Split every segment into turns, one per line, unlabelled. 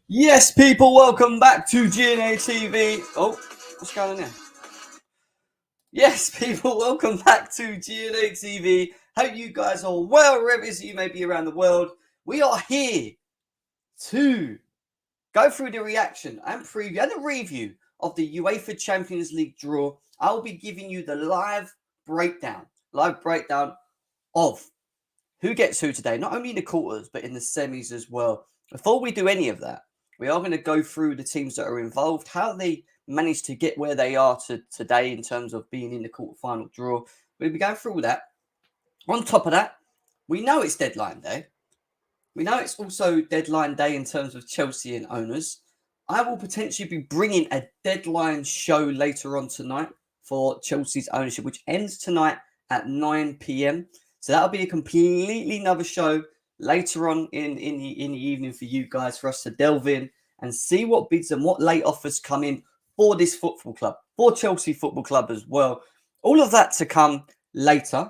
Yes, people, welcome back to GNA TV. Oh, what's going on here? Yes, people, welcome back to GNA TV. Hope you guys are well, wherever it is you may be around the world. We are here to go through the reaction and preview and the review of the UEFA Champions League draw. I'll be giving you the live breakdown of who gets who today, not only in the quarters, but in the semis as well. Before we do any of that, we are going to go through the teams that are involved, how they managed to get where they are today in terms of being in the quarterfinal draw. We'll be going through all that. On top of that, we know it's deadline day. We know it's also deadline day in terms of Chelsea and owners. I will potentially be bringing a deadline show later on tonight for Chelsea's ownership, which ends tonight at 9 p.m. So that'll be a completely another show later on in the evening for you guys, for us to delve in and see what bids and what late offers come in for this football club, for Chelsea Football Club as well. All of that to come later.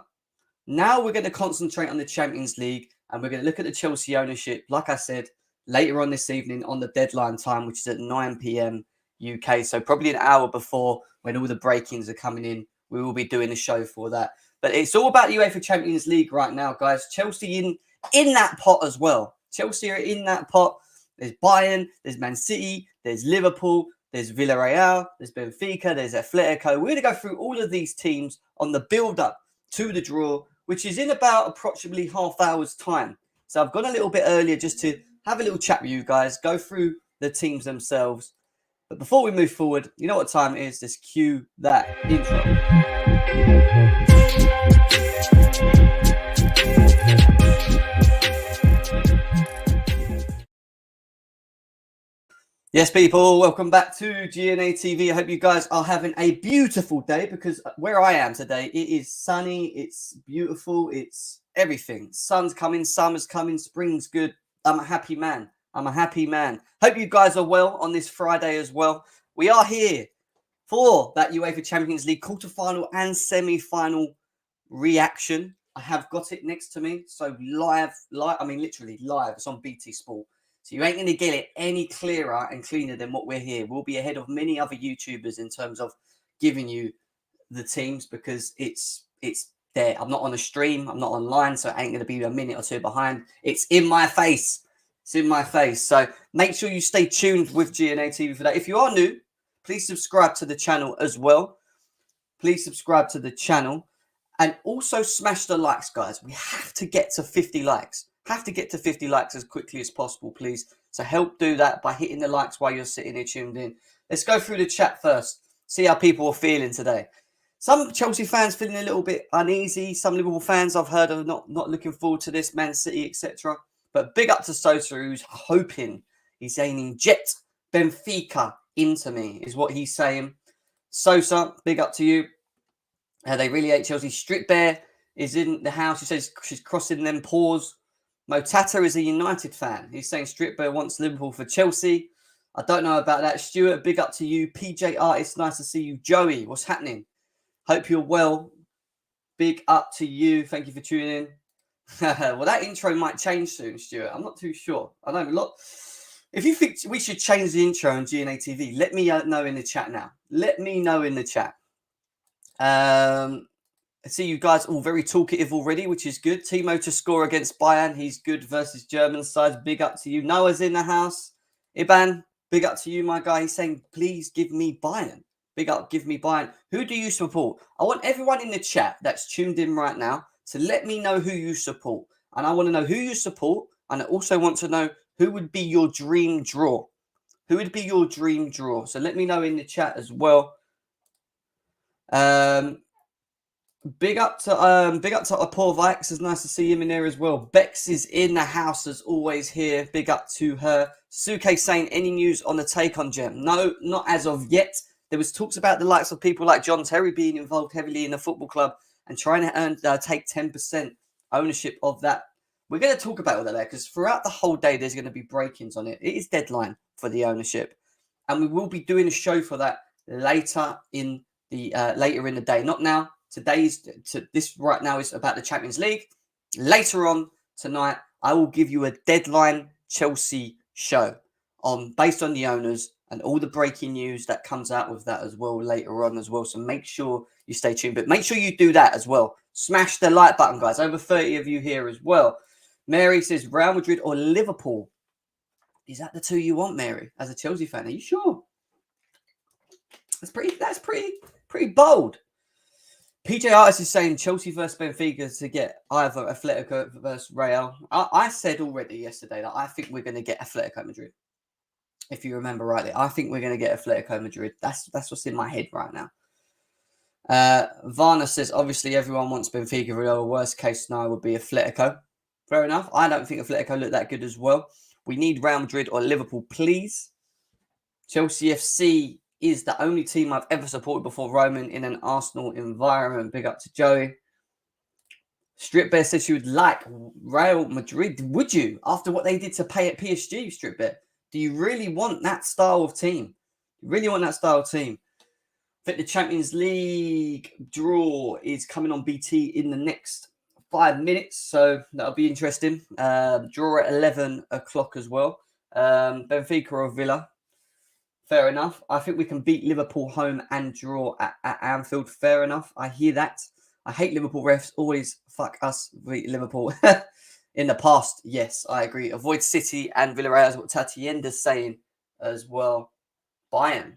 Now we're going to concentrate on the Champions League and we're going to look at the Chelsea ownership, like I said, later on this evening on the deadline time, which is at 9 p.m. UK. So probably an hour before when all the break-ins are coming in, we will be doing a show for that. But it's all about the UEFA Champions League right now, guys. Chelsea in that pot as well. Chelsea are in that pot. There's Bayern, there's Man City, there's Liverpool, there's Villarreal, there's Benfica, there's Atletico. We're going to go through all of these teams on the build-up to the draw, which is in about approximately half hour's time. So I've gone a little bit earlier just to have a little chat with you guys, go through the teams themselves. But before we move forward, you know what time it is. Just cue that intro. Yes, people, welcome back to GNA TV. I hope you guys are having a beautiful day because where I am today, it is sunny, it's beautiful, it's everything. Sun's coming, summer's coming, spring's good. I'm a happy man. I'm a happy man. Hope you guys are well on this Friday as well. We are here for that UEFA Champions League quarterfinal and semi-final reaction. I have got it next to me. So live, I mean, literally live. It's on BT Sport. So you ain't going to get it any clearer and cleaner than what we're here. We'll be ahead of many other YouTubers in terms of giving you the teams because it's there. I'm not on a stream. I'm not online, so it ain't going to be a minute or two behind. It's in my face. It's in my face. So make sure you stay tuned with GNA TV for that. If you are new, please subscribe to the channel as well. Please subscribe to the channel. And also smash the likes, guys. We have to get to 50 likes. Have to get to 50 likes as quickly as possible, please. So help do that by hitting the likes while you're sitting here tuned in. Let's go through the chat first. See how people are feeling today. Some Chelsea fans feeling a little bit uneasy. Some Liverpool fans I've heard are not looking forward to this, Man City, etc. But big up to Sosa, who's hoping, he's saying, inject Benfica into me, is what he's saying. Sosa, big up to you. They really hate Chelsea. Strip Bear is in the house. He says she's crossing them paws. Motata is a United fan. He's saying Strip Bear wants Liverpool for Chelsea. I don't know about that. Stuart, big up to you. PJ Artist, nice to see you. Joey, what's happening? Hope you're well. Big up to you. Thank you for tuning in. Well, that intro might change soon, Stuart. I'm not too sure. I don't know. If you think we should change the intro on GNA TV, let me know in the chat now. Let me know in the chat. I see you guys all very talkative already, which is good. Timo to score against Bayern. He's good versus German sides. Big up to you. Noah's in the house. Iban, big up to you, my guy. He's saying, please give me Bayern. Big up, give me Bayern. Who do you support? I want everyone in the chat that's tuned in right now to let me know who you support. And I want to know who you support. And I also want to know who would be your dream draw. Who would be your dream draw? So let me know in the chat as well. Big up to Paul Vikes. It's nice to see him in there as well. Bex is in the house as always here. Big up to her. Suke saying, any news on the take on Gem? No, not as of yet. There was talks about the likes of people like John Terry being involved heavily in the football club and trying to take 10% ownership of that. We're going to talk about all that there because throughout the whole day there's going to be break-ins on it. It is deadline for the ownership, and we will be doing a show for that later in the day. Not now. This right now is about the Champions League. Later on tonight, I will give you a deadline Chelsea show based on the owners and all the breaking news that comes out with that as well later on as well. So make sure you stay tuned, but make sure you do that as well. Smash the like button, guys. Over 30 of you here as well. Mary says Real Madrid or Liverpool. Is that the two you want, Mary? As a Chelsea fan, are you sure? That's pretty bold. PJ Artis is saying Chelsea versus Benfica to get either Atletico versus Real. I said already yesterday that I think we're going to get Atletico Madrid. If you remember rightly, I think we're going to get Atletico Madrid. That's what's in my head right now. Varna says, obviously everyone wants Benfica. Real. Worst case scenario would be Atletico. Fair enough. I don't think Atletico look that good as well. We need Real Madrid or Liverpool, please. Chelsea FC is the only team I've ever supported before Roman in an Arsenal environment. Big up to Joey. Strip Bear says she would like Real Madrid. Would you? After what they did to pay at PSG, Strip Bear? Do you really want that style of team? You really want that style of team? I think the Champions League draw is coming on BT in the next 5 minutes. So that'll be interesting. Draw at 11 o'clock as well. Benfica or Villa. Fair enough. I think we can beat Liverpool home and draw at Anfield. Fair enough. I hear that. I hate Liverpool refs. Always fuck us, beat Liverpool. In the past, yes, I agree. Avoid City and Villarreal is what Tatienda's saying as well. Bayern.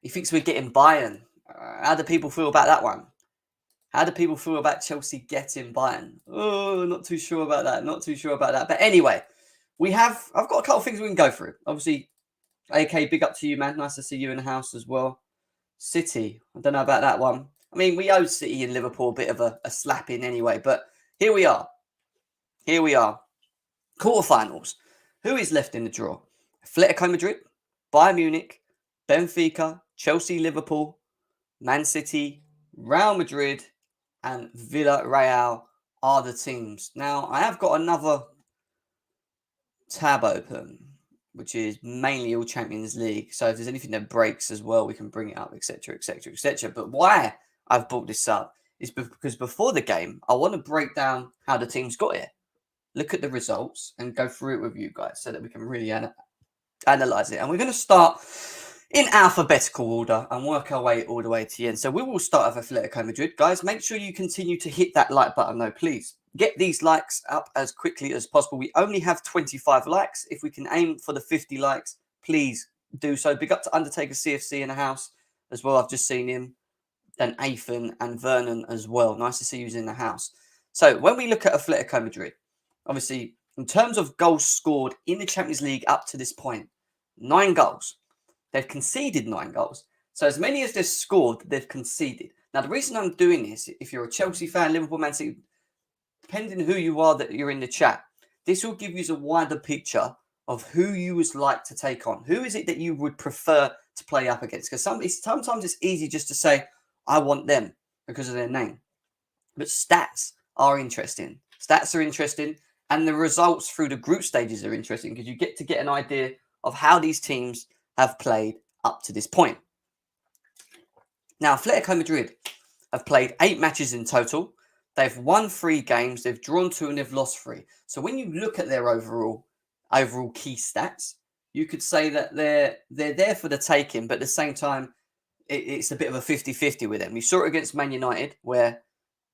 He thinks we're getting Bayern. How do people feel about that one? How do people feel about Chelsea getting Bayern? Oh, not too sure about that. Not too sure about that. But anyway, I've got a couple of things we can go through. Obviously, AK, big up to you, man. Nice to see you in the house as well. City, I don't know about that one. I mean, we owe City and Liverpool a bit of a slapping anyway, but here we are. Here we are. Quarterfinals. Who is left in the draw? Atletico Madrid, Bayern Munich, Benfica, Chelsea, Liverpool, Man City, Real Madrid, and Villarreal are the teams. Now, I have got another tab open, which is mainly all Champions League. So if there's anything that breaks as well, we can bring it up, etc., etc., etc. But why I've brought this up is because before the game, I want to break down how the teams got here, look at the results, and go through it with you guys so that we can really analyze it. And we're going to start in alphabetical order and work our way all the way to the end. So we will start with Atletico Madrid. Guys, make sure you continue to hit that like button though, please. Get these likes up as quickly as possible. We only have 25 likes. If we can aim for the 50 likes, please do so. Big up to Undertaker CFC in the house as well. I've just seen him. And Athan and Vernon as well. Nice to see you in the house. So when we look at Atletico Madrid, obviously, in terms of goals scored in the Champions League up to this point, 9 goals. They've conceded 9 goals. So as many as they've scored, they've conceded. Now, the reason I'm doing this, if you're a Chelsea fan, Liverpool, Man City, depending who you are that you're in the chat, this will give you a wider picture of who you would like to take on. Who is it that you would prefer to play up against? Because sometimes it's easy just to say, I want them because of their name. But stats are interesting. Stats are interesting. And the results through the group stages are interesting because you get to get an idea of how these teams have played up to this point. Now, Atletico Madrid have played 8 matches in total. They've won 3 games. They've drawn 2 and they've lost 3. So when you look at their overall key stats, you could say that they're there for the taking, but at the same time, it's a bit of a 50-50 with them. You saw it against Man United where,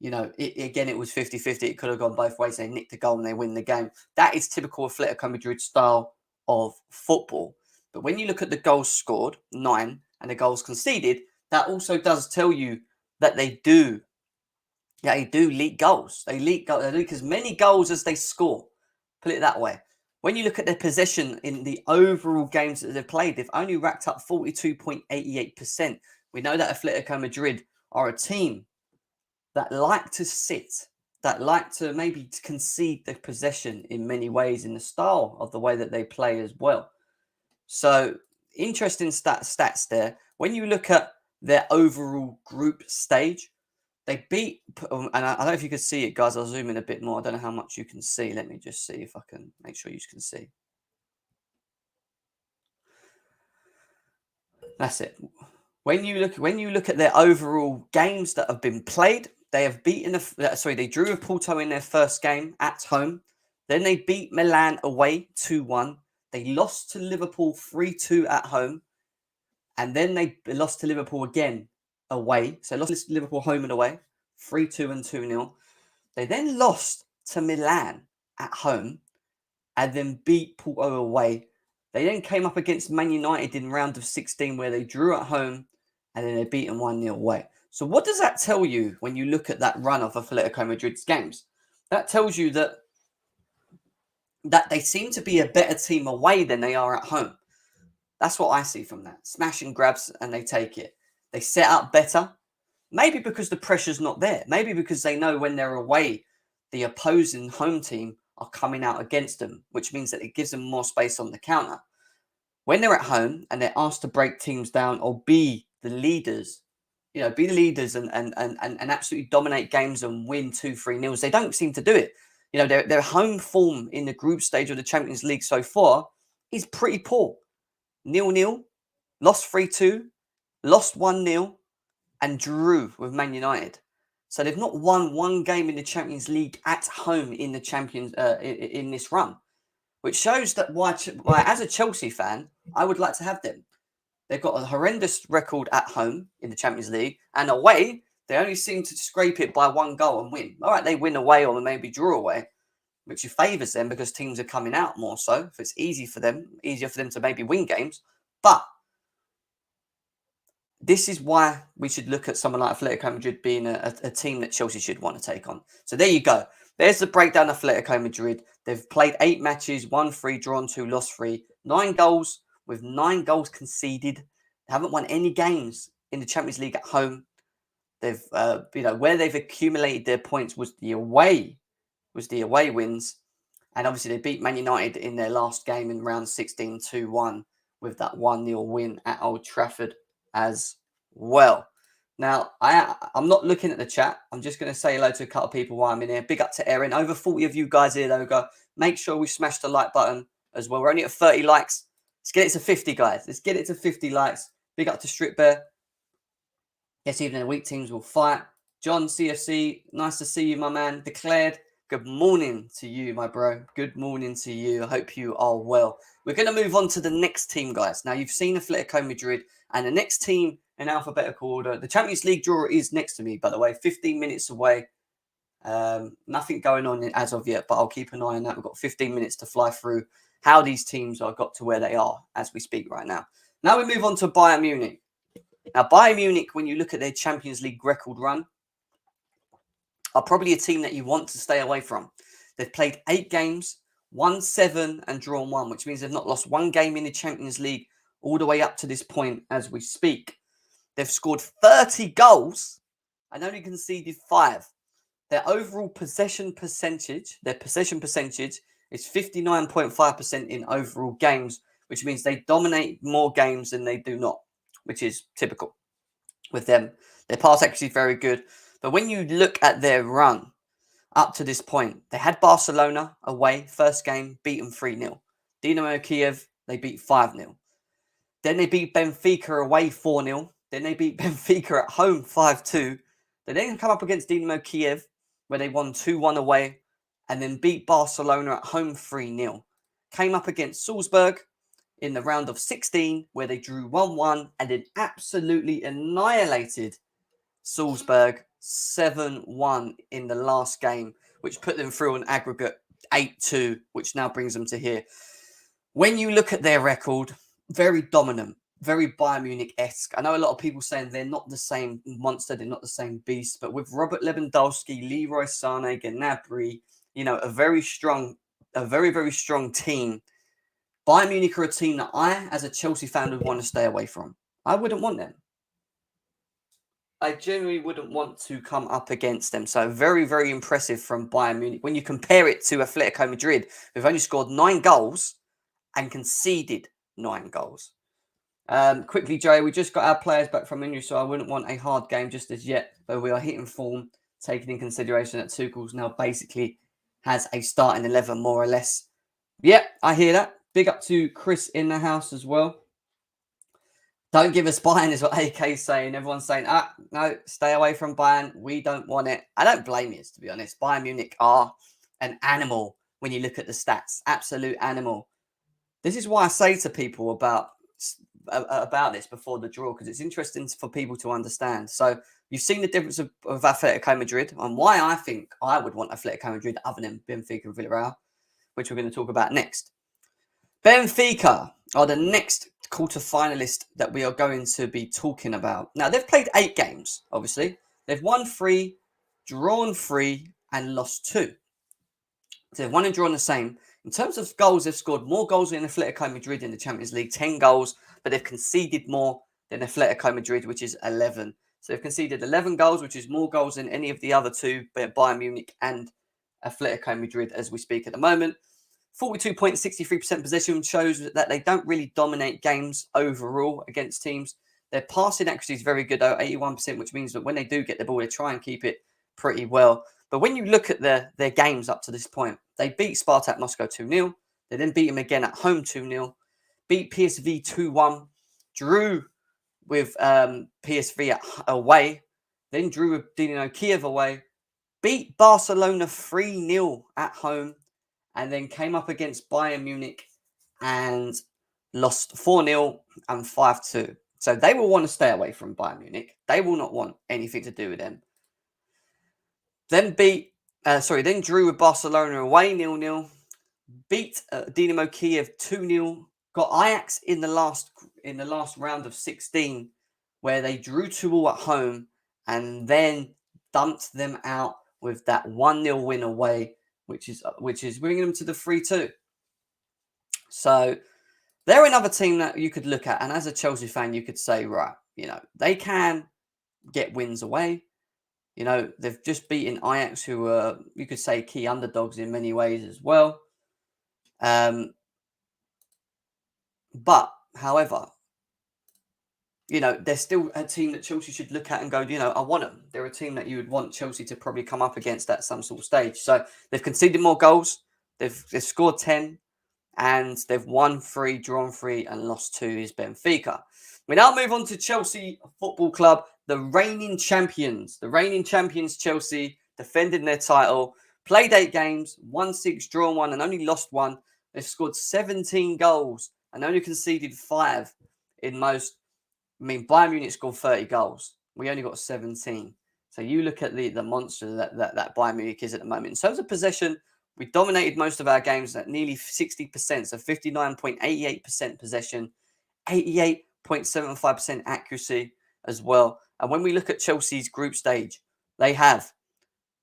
you know, it was 50-50. It could have gone both ways. They nicked a goal and they win the game. That is typical Atletico Madrid style of football. But when you look at the goals scored, 9, and the goals conceded, that also does tell you that they do leak goals. They leak as many goals as they score. Put it that way. When you look at their possession in the overall games that they've played, they've only racked up 42.88%. We know that Atletico Madrid are a team that like to sit, that like to maybe concede the possession in many ways in the style of the way that they play as well. So interesting stats there. When you look at their overall group stage, they beat, and I don't know if you can see it, guys. I'll zoom in a bit more. I don't know how much you can see. Let me just see if I can make sure you can see. That's it. When you look at their overall games that have been played, they have beaten. They drew with Porto in their first game at home. Then they beat Milan away 2-1. They lost to Liverpool 3-2 at home. And then they lost to Liverpool again away. So lost to Liverpool home and away, 3-2 and 2-0. They then lost to Milan at home and then beat Porto away. They then came up against Man United in round of 16 where they drew at home and then they beat them 1-0 away. So what does that tell you when you look at that run of Atletico Madrid's games? That tells you that they seem to be a better team away than they are at home. That's what I see from that. Smash and grabs and they take it. They set up better. Maybe because the pressure's not there. Maybe because they know when they're away, the opposing home team are coming out against them, which means that it gives them more space on the counter. When they're at home and they're asked to break teams down or be the leaders, be the leaders and absolutely dominate games and win 2-3-0, they don't seem to do it. Their home form in the group stage of the Champions League so far is pretty poor. 0-0, lost 3-2, lost 1-0, and drew with Man United. So they've not won one game in the Champions League at home in the in this run, which shows that why, as a Chelsea fan, I would like to have them. They've got a horrendous record at home in the Champions League, and away, they only seem to scrape it by 1 goal and win. All right, they win away or maybe draw away, which favours them because teams are coming out more so. If it's easier for them to maybe win games. But this is why we should look at someone like Atletico Madrid being a team that Chelsea should want to take on. So there you go. There's the breakdown of Atletico Madrid. They've played 8 matches, won 3, drawn 2, lost 3. 9 goals with 9 goals conceded. They haven't won any games in the Champions League at home. They've, where they've accumulated their points was the away wins. And obviously they beat Man United in their last game in round 16 2-1 with that 1-0 win at Old Trafford as well. Now, I'm not looking at the chat. I'm just going to say hello to a couple of people while I'm in here. Big up to Erin. Over 40 of you guys here, though. Go. Make sure we smash the like button as well. We're only at 30 likes. Let's get it to 50, guys. Let's get it to 50 likes. Big up to Strip Bear. Yes, even the weak teams will fight. John CFC, nice to see you, my man. Declared, good morning to you, my bro. Good morning to you. I hope you are well. We're going to move on to the next team, guys. Now, you've seen Atletico Madrid, and the next team in alphabetical order. The Champions League draw is next to me, by the way, 15 minutes away. Nothing going on as of yet, but I'll keep an eye on that. We've got 15 minutes to fly through how these teams are got to where they are as we speak right now. Now we move on to Bayern Munich. Now, Bayern Munich, when you look at their Champions League record run, are probably a team that you want to stay away from. They've played 8 games, won 7 and drawn 1, which means they've not lost 1 game in the Champions League all the way up to this point as we speak. They've scored 30 goals and only conceded 5. Their overall possession percentage, is 59.5% in overall games, which means they dominate more games than they do not, which is typical with them. Their pass accuracy is very good. But when you look at their run up to this point, they had Barcelona away, first game, beat them 3-0. Dynamo Kiev, they beat 5-0. Then they beat Benfica away 4-0. Then they beat Benfica at home 5-2. They then come up against Dynamo Kiev, where they won 2-1 away, and then beat Barcelona at home 3-0. Came up against Salzburg in the round of 16, where they drew 1-1 and then absolutely annihilated Salzburg 7-1 in the last game, which put them through an aggregate 8-2, which now brings them to here. When you look at their record, very dominant, very Bayern Munich-esque. I know a lot of people saying they're not the same monster, they're not the same beast, but with Robert Lewandowski, Leroy Sané, Gnabry, a very, very strong team. Bayern Munich are a team that I, as a Chelsea fan, would want to stay away from. I wouldn't want them. I genuinely wouldn't want to come up against them. So very, very impressive from Bayern Munich. When you compare it to Atletico Madrid, who've only scored 9 goals and conceded 9 goals. Quickly, Joey, we just got our players back from injury, so I wouldn't want a hard game just as yet. But we are hitting form, taking in consideration that Tuchel's now basically has a starting 11, more or less. Yeah, I hear that. Big up to Chris in the house as well. Don't give us Bayern is what AK's saying. Everyone's saying, no, stay away from Bayern. We don't want it. I don't blame you, to be honest. Bayern Munich are an animal when you look at the stats. Absolute animal. This is why I say to people about this before the draw, because it's interesting for people to understand. So you've seen the difference of Atletico Madrid and why I think I would want Atletico Madrid other than Benfica and Villarreal, which we're going to talk about next. Benfica are the next quarter-finalist that we are going to be talking about. Now, they've played 8 games, obviously. They've won 3, drawn 3, and lost 2. So they've won and drawn the same. In terms of goals, they've scored more goals than Atletico Madrid in the Champions League, 10 goals, but they've conceded more than Atletico Madrid, which is 11. So they've conceded 11 goals, which is more goals than any of the other two, Bayern Munich and Atletico Madrid as we speak at the moment. 42.63% possession shows that they don't really dominate games overall against teams. Their passing accuracy is very good, though, 81%, which means that when they do get the ball, they try and keep it pretty well. But when you look at their games up to this point, they beat Spartak Moscow 2-0. They then beat them again at home 2-0. Beat PSV 2-1. Drew with PSV away. Then drew with Dynamo Kiev away. Beat Barcelona 3-0 at home. And then came up against Bayern Munich and lost 4-0 and 5-2. So they will want to stay away from Bayern Munich. They will not want anything to do with them. Then drew with Barcelona away 0-0. Beat Dynamo Kiev 2-0. Got Ajax in the last round of 16, where they drew 2-2 at home and then dumped them out with that 1-0 win away, which is bringing them to the 3-2. So they're another team that you could look at, and as a Chelsea fan, you could say, right, they can get wins away. They've just beaten Ajax, who are, you could say, key underdogs in many ways as well. But, however, they're still a team that Chelsea should look at and go, I want them. They're a team that you would want Chelsea to probably come up against at some sort of stage. So they've conceded more goals. They've scored 10, and they've won 3, drawn 3, and lost 2 is Benfica. We now move on to Chelsea Football Club, the reigning champions. The reigning champions, Chelsea, defending their title. Played 8 games, won 6, drawn 1, and only lost 1. They've scored 17 goals and only conceded 5 in most. Bayern Munich scored 30 goals. We only got 17. So you look at the monster that Bayern Munich is at the moment. In terms of possession, we dominated most of our games at nearly 60%, so 59.88% possession, 88.75% accuracy as well. And when we look at Chelsea's group stage, they have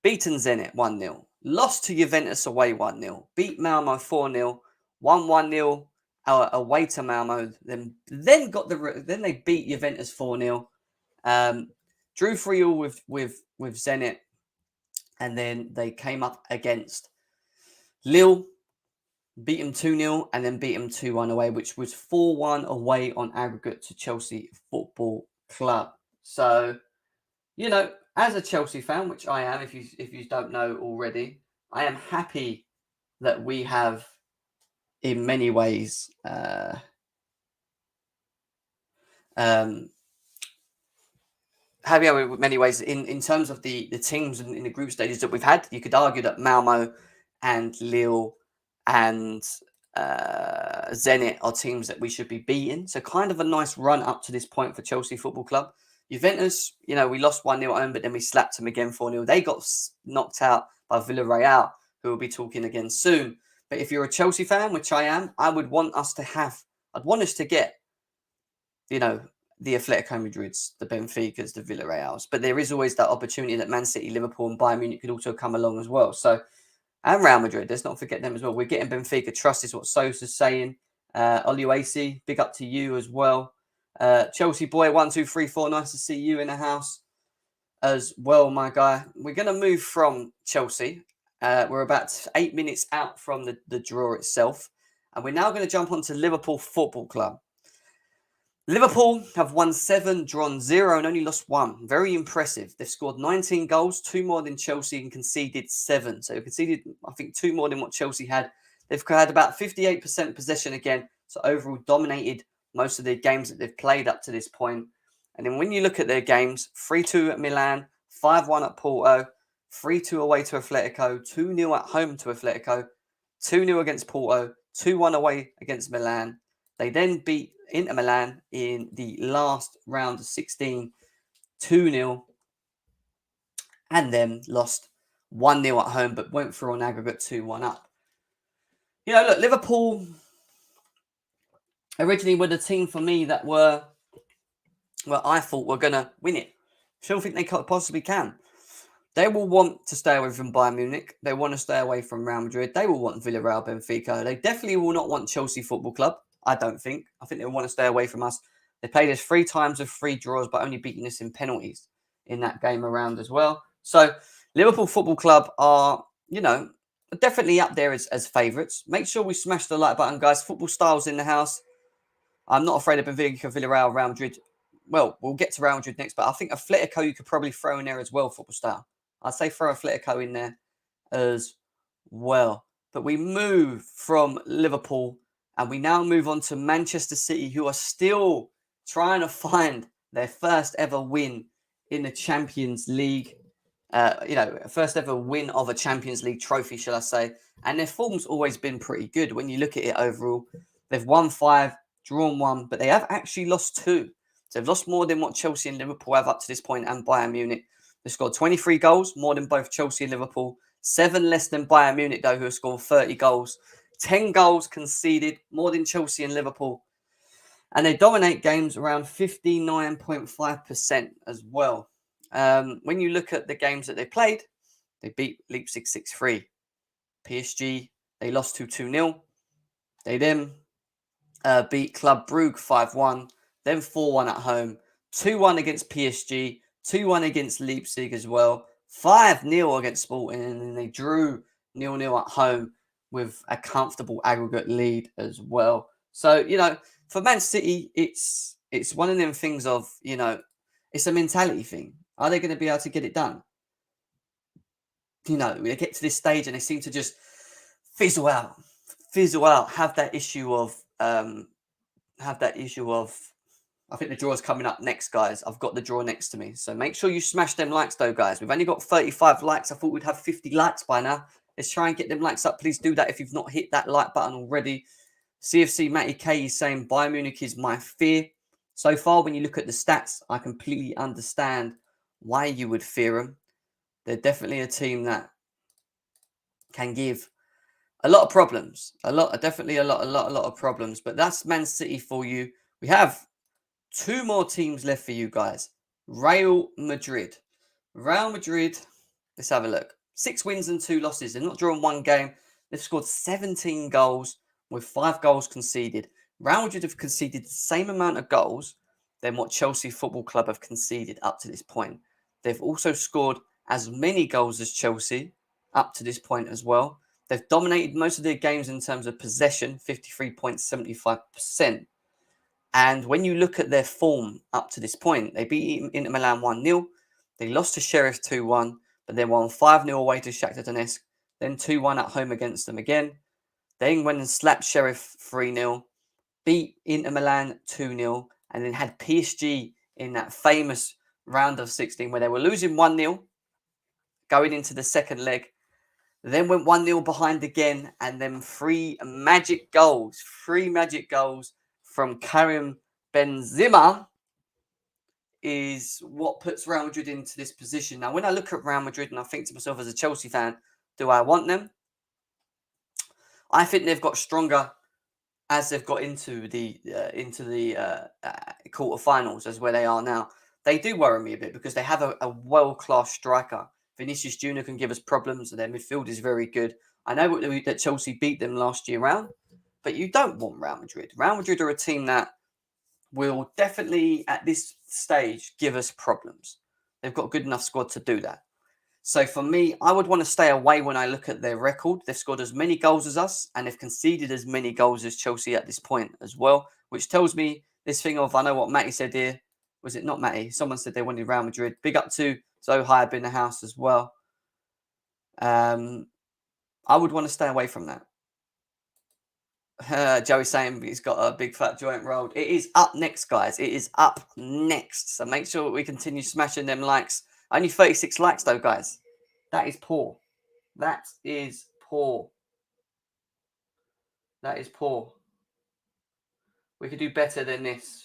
beaten Zenit 1-0, lost to Juventus away 1-0, beat Malmo 4-0, won 1-0 away to Malmo, then they beat Juventus 4-0, drew 3-0 with Zenit, and then they came up against Lille, beat them 2-0, and then beat them 2-1 away, which was 4-1 away on aggregate to Chelsea Football Club. So, as a Chelsea fan, which I am, if you don't know already, I am happy that we have, in many ways, in terms of the teams in the group stages that we've had. You could argue that Malmo and Lille and Zenit are teams that we should be beating. So kind of a nice run up to this point for Chelsea Football Club. Juventus, we lost 1-0 at home, but then we slapped them again 4-0. They got knocked out by Villarreal, who we'll be talking again soon. But if you're a Chelsea fan, which I am, I'd want us to get, the Atletico Madrids, the Benficas, the Villarreals. But there is always that opportunity that Man City, Liverpool, and Bayern Munich could also come along as well. So, and Real Madrid, let's not forget them as well. We're getting Benfica. Trust is what Sosa's saying. Oluwasi, big up to you as well. Chelsea boy, 1, 2, 3, 4. Nice to see you in the house as well, my guy. We're going to move from Chelsea. We're about 8 minutes out from the draw itself. And we're now going to jump onto Liverpool Football Club. Liverpool have won 7, drawn 0, and only lost 1. Very impressive. They've scored 19 goals, 2 more than Chelsea, and conceded 7. So they conceded, I think, 2 more than what Chelsea had. They've had about 58% possession again, so overall dominated most of their games that they've played up to this point. And then when you look at their games, 3-2 at Milan, 5-1 at Porto, 3-2 away to Atletico, 2-0 at home to Atletico, 2-0 against Porto, 2-1 away against Milan. They then beat Inter Milan in the last round of 16, 2-0, and then lost 1-0 at home, but went through on aggregate 2-1 up. You know, look, Liverpool originally were the team for me that were, well, I thought were going to win it. Still think they possibly can. They will want to stay away from Bayern Munich. They want to stay away from Real Madrid. They will want Villarreal, Benfica. They definitely will not want Chelsea Football Club. I don't think. I think they want to stay away from us. They played us 3 times with 3 draws, but only beating us in penalties in that game around as well. So Liverpool Football Club are, you know, definitely up there as favourites. Make sure we smash the like button, guys. Football styles in the house. I'm not afraid of Benfica, Villarreal, Real Madrid. Well, we'll get to Real Madrid next, but I think Atletico you could probably throw in there as well, football style. I'd say throw Atletico in there as well. But we move from Liverpool and we now move on to Manchester City, who are still trying to find their first ever win in the Champions League. First ever win of a Champions League trophy, shall I say. And their form's always been pretty good when you look at it overall. They've won 5, drawn 1, but they have actually lost 2. So they've lost more than what Chelsea and Liverpool have up to this point, and Bayern Munich. They've scored 23 goals, more than both Chelsea and Liverpool. 7 less than Bayern Munich, though, who have scored 30 goals. 10 goals conceded, more than Chelsea and Liverpool. And they dominate games around 59.5% as well. When you look at the games that they played, they beat Leipzig 6-3. PSG, they lost 2-0. They then beat Club Brugge 5-1. Then 4-1 at home. 2-1 against PSG. 2-1 against Leipzig as well. 5-0 against Sporting. And then they drew 0-0 at home with a comfortable aggregate lead as well. So, you know, for Man City, it's one of them things of, you know, it's a mentality thing. Are they going to be able to get it done? You know, they get to this stage and they seem to just fizzle out, have that issue of, I think the draw is coming up next, guys. I've got the draw next to me. So make sure you smash them likes, though, guys. We've only got 35 likes. I thought we'd have 50 likes by now. Let's try and get them likes up. Please do that if you've not hit that like button already. CFC Matty K is saying Bayern Munich is my fear. So far, when you look at the stats, I completely understand why you would fear them. They're definitely a team that can give a lot of problems. Definitely a lot of problems. But that's Man City for you. We have 2 more teams left for you guys. Real Madrid. Let's have a look. 6 wins and 2 losses. They're not drawn 1 game. They've scored 17 goals with 5 goals conceded. Real Madrid have conceded the same amount of goals than what Chelsea Football Club have conceded up to this point. They've also scored as many goals as Chelsea up to this point as well. They've dominated most of their games in terms of possession, 53.75%. And when you look at their form up to this point, they beat Inter Milan 1-0. They lost to Sheriff 2-1, but they won 5-0 away to Shakhtar Donetsk. Then 2-1 at home against them again. They went and slapped Sheriff 3-0, beat Inter Milan 2-0, and then had PSG in that famous round of 16 where they were losing 1-0 going into the second leg. Then went 1-0 behind again, and then 3 magic goals from Karim Benzema is what puts Real Madrid into this position. Now, when I look at Real Madrid and I think to myself as a Chelsea fan, do I want them? I think they've got stronger as they've got into the quarterfinals as where they are now. They do worry me a bit because they have a world-class striker. Vinicius Jr. can give us problems, and their midfield is very good. I know that Chelsea beat them last year round, but you don't want Real Madrid. Real Madrid are a team that will definitely, at this stage, give us problems. They've got a good enough squad to do that. So for me, I would want to stay away when I look at their record. They've scored as many goals as us, and they've conceded as many goals as Chelsea at this point as well, which tells me this thing of, I know what Matty said here. Was it not Matty? Someone said they wanted Real Madrid. Big up to Zohib in the house as well. I would want to stay away from that. Joey's saying he's got a big fat joint rolled. It is up next, guys. It is up next. So make sure we continue smashing them likes. Only 36 likes, though, guys. That is poor. That is poor. That is poor. We could do better than this.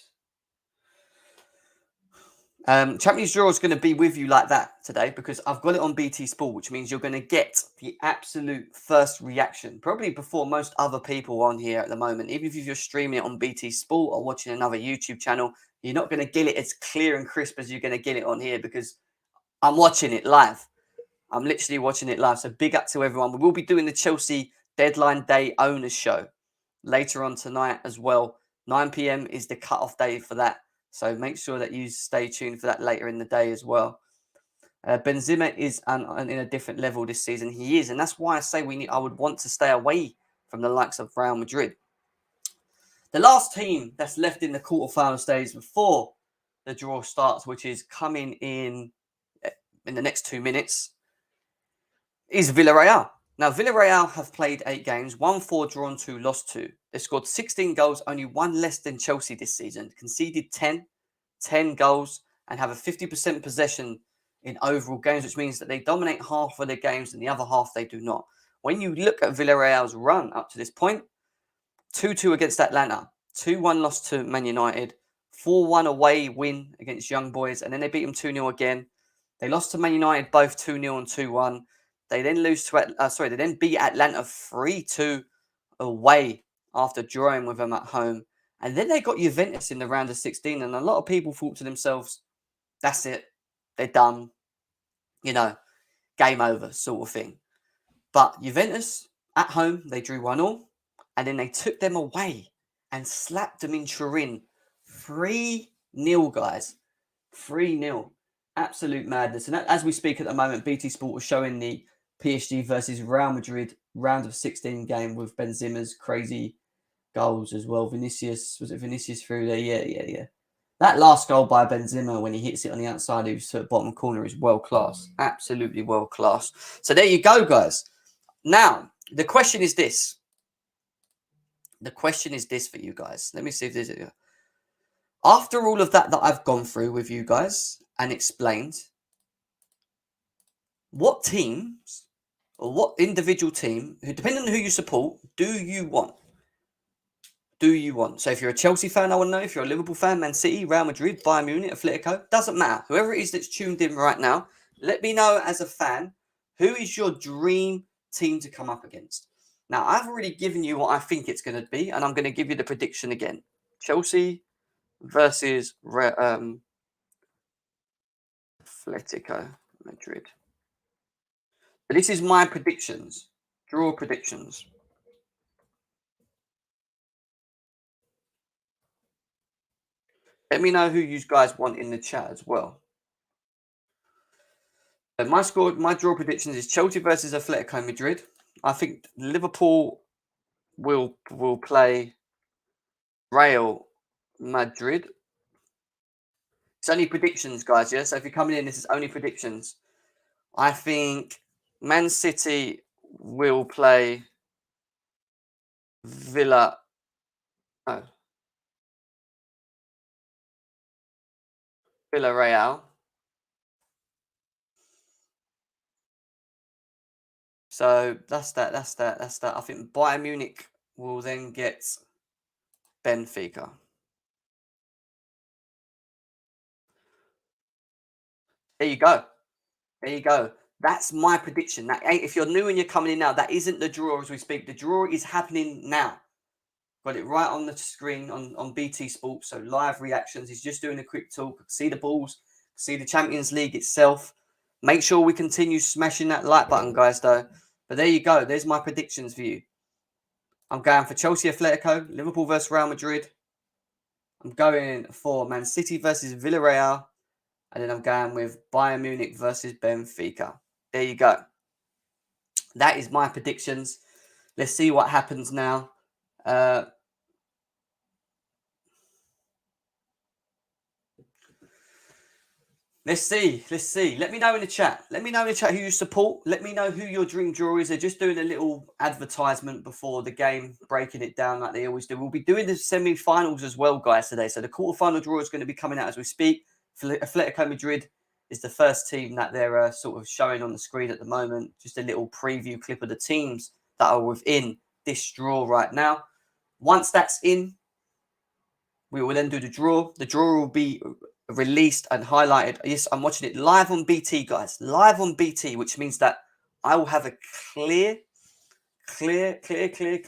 Champions Draw is going to be with you like that today because I've got it on BT Sport, which means you're going to get the absolute first reaction, probably before most other people on here at the moment. Even if you're streaming it on BT Sport or watching another YouTube channel, you're not going to get it as clear and crisp as you're going to get it on here because I'm watching it live. I'm literally watching it live. So big up to everyone. We will be doing the Chelsea Deadline Day Owners Show later on tonight as well. 9 p.m. is the cut-off day for that. So make sure that you stay tuned for that later in the day as well. Benzema is in a different level this season. He is. And that's why I say I would want to stay away from the likes of Real Madrid. The last team that's left in the quarterfinal stage before the draw starts, which is coming in the next 2 minutes, is Villarreal. Now, Villarreal have played 8 games, won 4, drawn 2, lost 2. They scored 16 goals, only 1 less than Chelsea this season. Conceded 10 goals, and have a 50% possession in overall games, which means that they dominate half of their games and the other half they do not. When you look at Villarreal's run up to this point, 2-2 against Atlanta, 2-1 loss to Man United, 4-1 away win against Young Boys, and then they beat them 2-0 again. They lost to Man United both 2-0 and 2-1. They then they then beat Atlanta 3-2 away after drawing with them at home. And then they got Juventus in the round of 16. And a lot of people thought to themselves, that's it. They're done. Game over sort of thing. But Juventus at home, they drew 1-1. And then they took them away and slapped them in Turin. 3-0, guys. 3-0. Absolute madness. And as we speak at the moment, BT Sport was showing the PSG versus Real Madrid round of 16 game with Benzema's crazy goals as well. Was it Vinicius through there? Yeah. That last goal by Benzema when he hits it on the outside of the bottom corner is world class. Absolutely world class. So there you go, guys. Now, the question is this. The question is this for you guys. Let me see if there's a... After all of that I've gone through with you guys and explained, what teams or what individual team, depending on who you support, do you want? So if you're a Chelsea fan, I want to know. If you're a Liverpool fan, Man City, Real Madrid, Bayern Munich, Atletico, doesn't matter. Whoever it is that's tuned in right now, let me know as a fan, who is your dream team to come up against? Now, I've already given you what I think it's going to be, and I'm going to give you the prediction again. Chelsea versus Atletico Madrid. But this is my predictions. Draw predictions. Let me know who you guys want in the chat as well. My draw predictions is Chelsea versus Atletico Madrid. I think Liverpool will play Real Madrid. It's only predictions, guys, yeah? So if you're coming in, this is only predictions. I think Man City will play Villarreal. So that's that. I think Bayern Munich will then get Benfica. There you go. That's my prediction. If you're new and you're coming in now, that isn't the draw as we speak. The draw is happening now. Got it right on the screen on BT Sports. So live reactions. He's just doing a quick talk. See the balls. See the Champions League itself. Make sure we continue smashing that like button, guys, though. But there you go. There's my predictions for you. I'm going for Chelsea Atletico, Liverpool versus Real Madrid. I'm going for Man City versus Villarreal. And then I'm going with Bayern Munich versus Benfica. There you go. That is my predictions. Let's see what happens now. Let's see. Let me know in the chat. Who you support. Let me know who your dream draw is. They're just doing a little advertisement before the game, breaking it down like they always do. We'll be doing the semi-finals as well, guys, today. So the quarterfinal draw is going to be coming out as we speak. Atletico Madrid is the first team that they're sort of showing on the screen at the moment. Just a little preview clip of the teams that are within this draw right now. Once that's in, we will then do the draw. The draw will be released and highlighted. Yes, I'm watching it live on BT, guys. Live on BT, which means that I will have a clear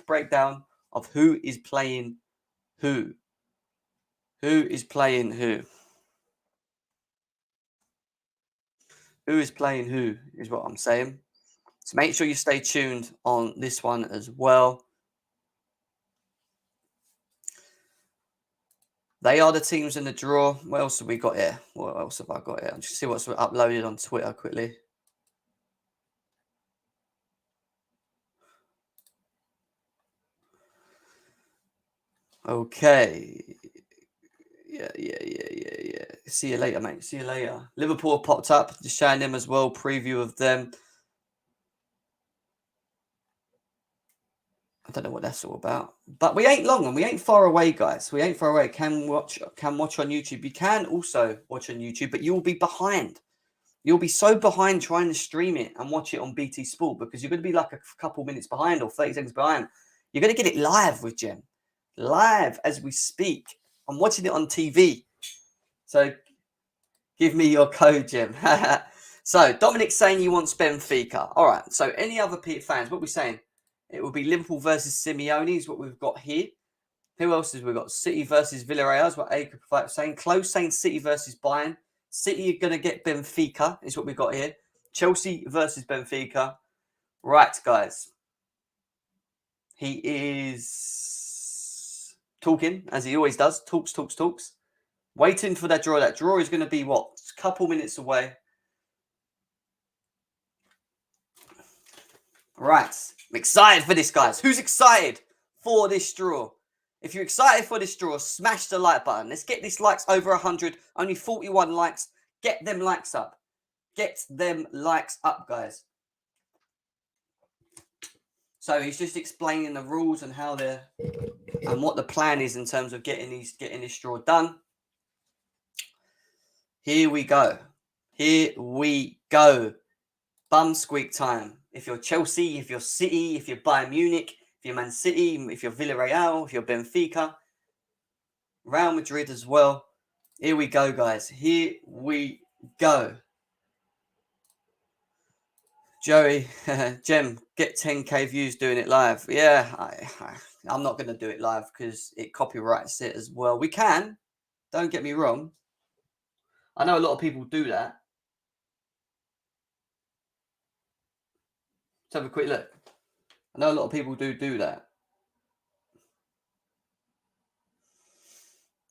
breakdown of who is playing who. Who is playing who? Who is playing who is what I'm saying. So make sure you stay tuned on this one as well. They are the teams in the draw. What else have we got here? What else have I got here? I'll just see what's uploaded on Twitter quickly. Okay. Yeah. See you later, mate. See you later. Liverpool popped up. Just showing them as well. Preview of them. I don't know what that's all about. But we ain't long and we ain't far away, guys. We ain't far away. Can watch on YouTube. You can also watch on YouTube, but you'll be behind. You'll be so behind trying to stream it and watch it on BT Sport because you're going to be like a couple minutes behind or 30 seconds behind. You're going to get it live with Jem. Live as we speak. I'm watching it on TV. So give me your code, Jem. So Dominic's saying he wants Benfica. All right. So any other fans, what are we saying? It will be Liverpool versus Simeone is what we've got here. Who else has we got? City versus Villarreal is what Aker saying. Close saying City versus Bayern. City are going to get Benfica is what we've got here. Chelsea versus Benfica. Right, guys. He is talking, as he always does. Talks. Waiting for that draw. That draw is going to be, what, a couple minutes away. Right. I'm excited for this, guys. Who's excited for this draw? If you're excited for this draw, smash the like button. Let's get these likes over 100. Only 41 likes. Get them likes up. Get them likes up, guys. So he's just explaining the rules and how they're and what the plan is in terms of getting this draw done. Here we go. Bum squeak time. If you're Chelsea, if you're City, if you're Bayern Munich, if you're Man City, if you're Villarreal, if you're Benfica, Real Madrid as well. Here we go, guys. Here we go. Joey, Jem, get 10k views doing it live. Yeah, I'm not going to do it live because it copyrights it as well. We can. Don't get me wrong. I know a lot of people do that. Let's have a quick look. I know a lot of people do that.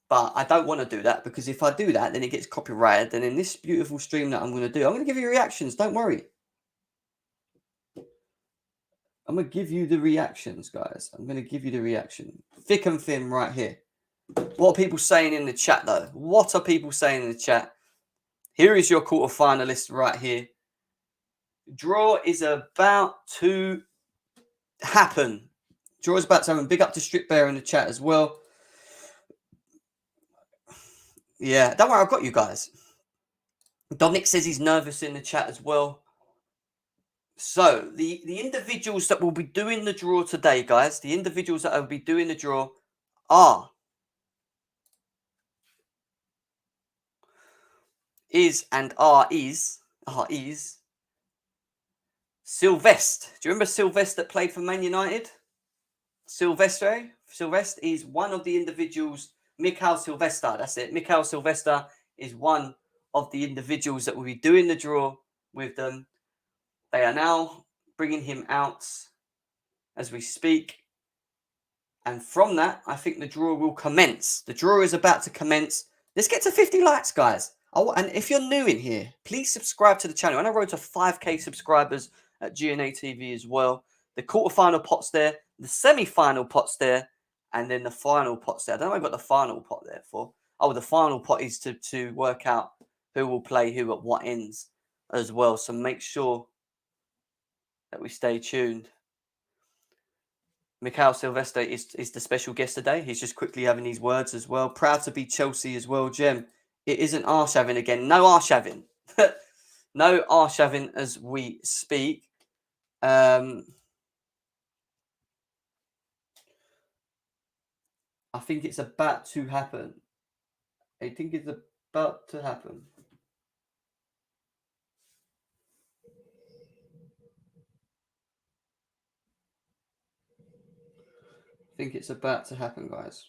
But I don't want to do that because if I do that, then it gets copyrighted. And in this beautiful stream that I'm going to do, I'm going to give you reactions. Don't worry. I'm going to give you the reactions, guys. I'm going to give you the reaction. Thick and thin right here. What are people saying in the chat, though? What are people saying in the chat? Here is your quarterfinalist right here. Draw is about to happen. Draw is about to happen. Big up to Strip Bear in the chat as well. Yeah, don't worry, I've got you guys. Dominic says he's nervous in the chat as well. So, the individuals that will be doing the draw today, guys, the individuals that will be doing the draw are Sylvester. Do you remember Sylvester that played for Man United? Sylvester is one of the individuals. Mikhail Sylvester, that's it. Mikhail Sylvester is one of the individuals that will be doing the draw with them. They are now bringing him out as we speak. And from that, I think the draw will commence. The draw is about to commence. Let's get to 50 likes, guys. And if you're new in here, please subscribe to the channel. And I wrote to 5k subscribers at GNA TV as well. The quarterfinal pot's there. The semi-final pot's there. And then the final pot's there. I don't know what I've got the final pot there for. Oh, the final pot is to work out who will play who at what ends as well. So make sure that we stay tuned. Mikhail Sylvester is the special guest today. He's just quickly having these words as well. Proud to be Chelsea as well, Jem. It isn't Arshavin again. No Arshavin. No Arshavin as we speak. I think it's about to happen. I think it's about to happen. I think it's about to happen, guys.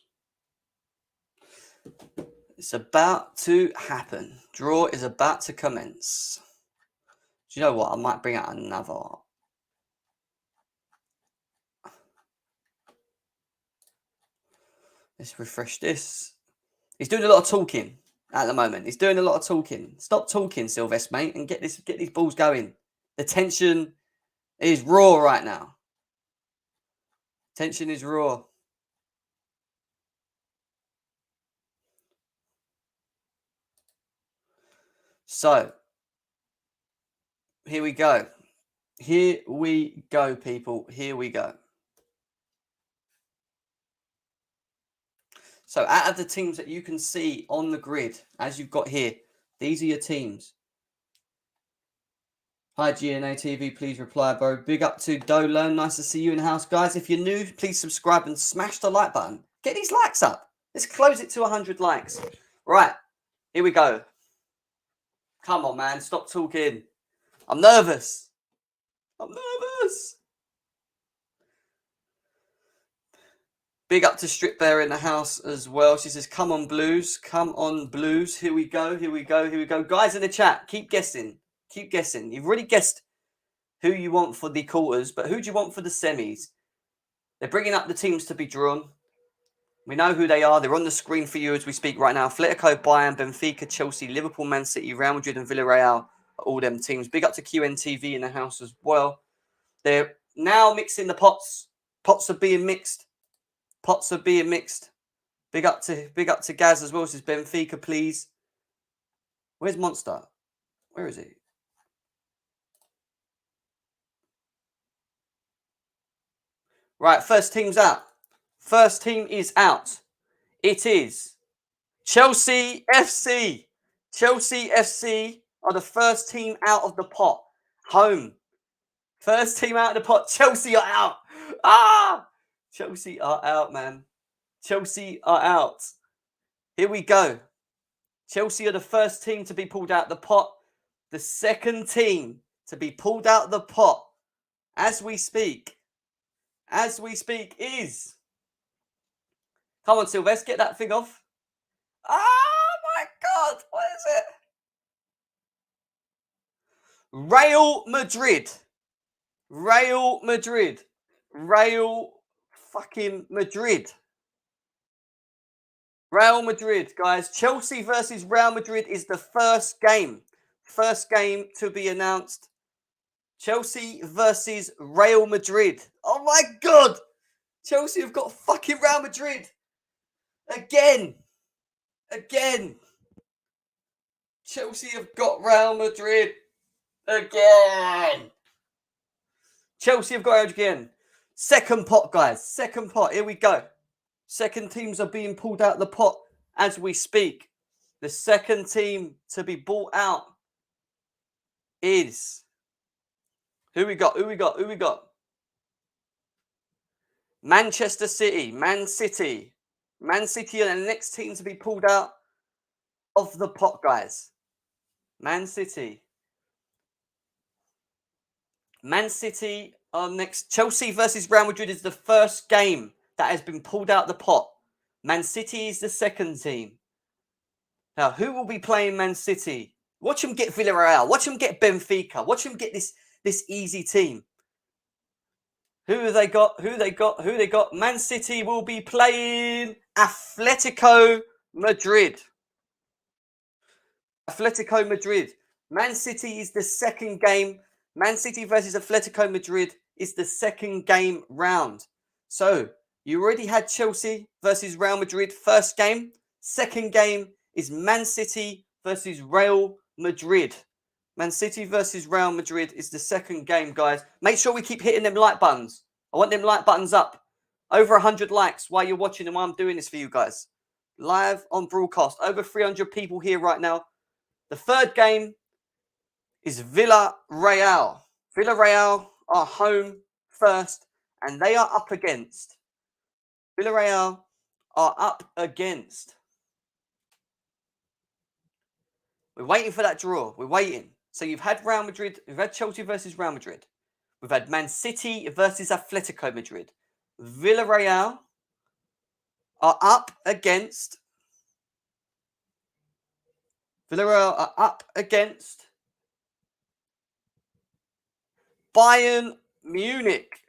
It's about to happen. Draw is about to commence. Do you know what? I might bring out another. Let's refresh this. He's doing a lot of talking at the moment. He's doing a lot of talking. Stop talking, Sylvester, mate, and get these balls going. The tension is raw right now. Tension is raw. So, here we go. Here we go, people. Here we go. So, out of the teams that you can see on the grid, as you've got here, these are your teams. Hi, GNA TV. Please reply, bro. Big up to Dolan. Nice to see you in the house. Guys, if you're new, please subscribe and smash the like button. Get these likes up. Let's close it to 100 likes. Right. Here we go. Come on, man. Stop talking. I'm nervous. I'm nervous. Big up to Strip Bear in the house as well. She says, come on, Blues. Come on, Blues. Here we go. Here we go. Here we go. Guys in the chat, keep guessing. Keep guessing. You've already guessed who you want for the quarters, but who do you want for the semis? They're bringing up the teams to be drawn. We know who they are. They're on the screen for you as we speak right now. Atletico, Bayern, Benfica, Chelsea, Liverpool, Man City, Real Madrid and Villarreal are all them teams. Big up to QNTV in the house as well. They're now mixing the pots. Pots are being mixed. Pots are being mixed. Big up to Gaz as well. This is Benfica, please. Where's Monster? Where is he? Right, first team's out. First team is out. It is Chelsea FC. Chelsea FC are the first team out of the pot. Home. First team out of the pot. Chelsea are out. Ah! Chelsea are out, man. Chelsea are out. Here we go. Chelsea are the first team to be pulled out the pot. The second team to be pulled out the pot as we speak is... Come on, Sylvester, get that thing off. Oh my God, what is it? Real Madrid. Real Madrid. Real fucking Madrid. Real Madrid, guys. Chelsea versus Real Madrid is the first game. First game to be announced. Chelsea versus Real Madrid. Oh my God. Chelsea have got fucking Real Madrid. Again. Chelsea have got Real Madrid. Again. Chelsea have got Real Madrid again. Second pot, guys. Second pot. Here we go. Second teams are being pulled out the pot as we speak. The second team to be bought out is... Who we got? Manchester City. Man City. Man City are the next team to be pulled out of the pot, guys. Man City. Man City are next. Chelsea versus Real Madrid is the first game that has been pulled out the pot. Man City is the second team. Now, who will be playing Man City? Watch them get Villarreal. Watch them get Benfica. Watch them get this easy team. Who have they got? Who they got? Man City will be playing Atletico Madrid. Atletico Madrid. Man City is the second game. Man City versus Atletico Madrid is the second game round. So, you already had Chelsea versus Real Madrid first game. Second game is Man City versus Real Madrid. Man City versus Real Madrid is the second game, guys. Make sure we keep hitting them like buttons. I want them like buttons up. Over 100 likes while you're watching and while I'm doing this for you guys. Live on broadcast. Over 300 people here right now. The third game is Villarreal. Villarreal are home first, and they are up against... Villarreal are up against. We're waiting for that draw. We're waiting. So you've had Real Madrid, you've had Chelsea versus Real Madrid. We've had Man City versus Atletico Madrid. Villarreal are up against. Villarreal are up against Bayern Munich.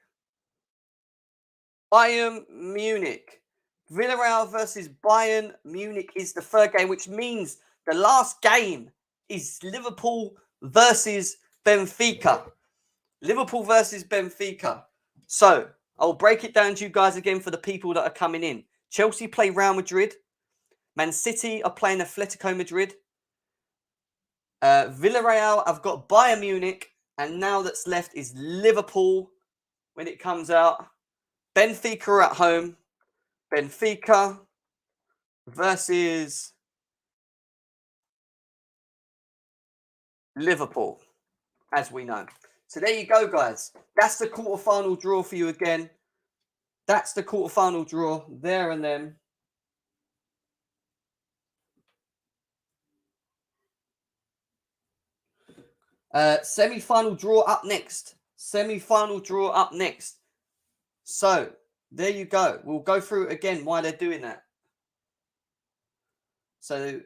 Bayern Munich. Villarreal versus Bayern Munich is the third game, which means the last game is Liverpool versus Benfica. Liverpool versus Benfica. So, I'll break it down to you guys again for the people that are coming in. Chelsea play Real Madrid. Man City are playing Atletico Madrid. Villarreal have got Bayern Munich. And now that's left is Liverpool when it comes out. Benfica are at home. Benfica versus Liverpool, as we know. So there you go, guys. That's the quarterfinal draw for you again. That's the quarterfinal draw there and then. Semi-final draw up next. Semi-final draw up next. So there you go. We'll go through again why they're doing that. So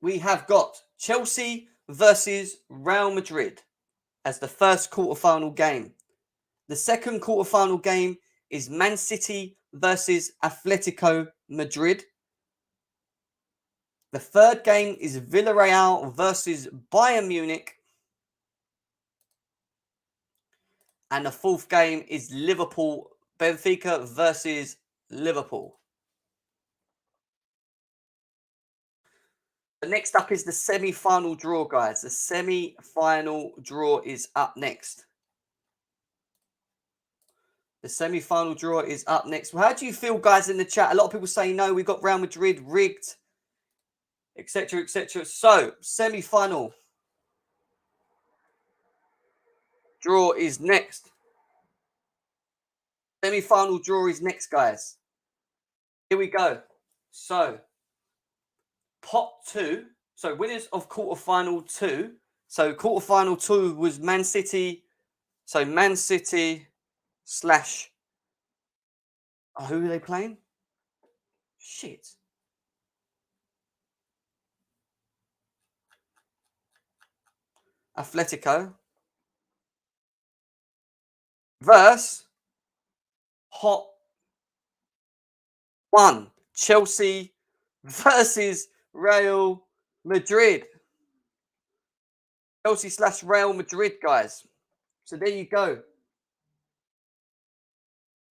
we have got Chelsea versus Real Madrid as the first quarterfinal game. The second quarterfinal game is Man City versus Atletico Madrid. The third game is Villarreal versus Bayern Munich. And the fourth game is Liverpool, Benfica versus Liverpool. The next up is the semi-final draw, guys. The semi-final draw is up next. The semi-final draw is up next. Well, how do you feel, guys, in the chat? A lot of people say, no, we got Real Madrid rigged, etc., etc. So, semi-final draw is next. Semi-final draw is next, guys. Here we go. So, pot 2. So, winners of quarterfinal 2. So, quarterfinal 2 was Man City. So, Man City slash... Oh, who are they playing? Shit. Atletico versus Hot 1. Chelsea versus Real Madrid. Chelsea slash Real Madrid, guys. So there you go.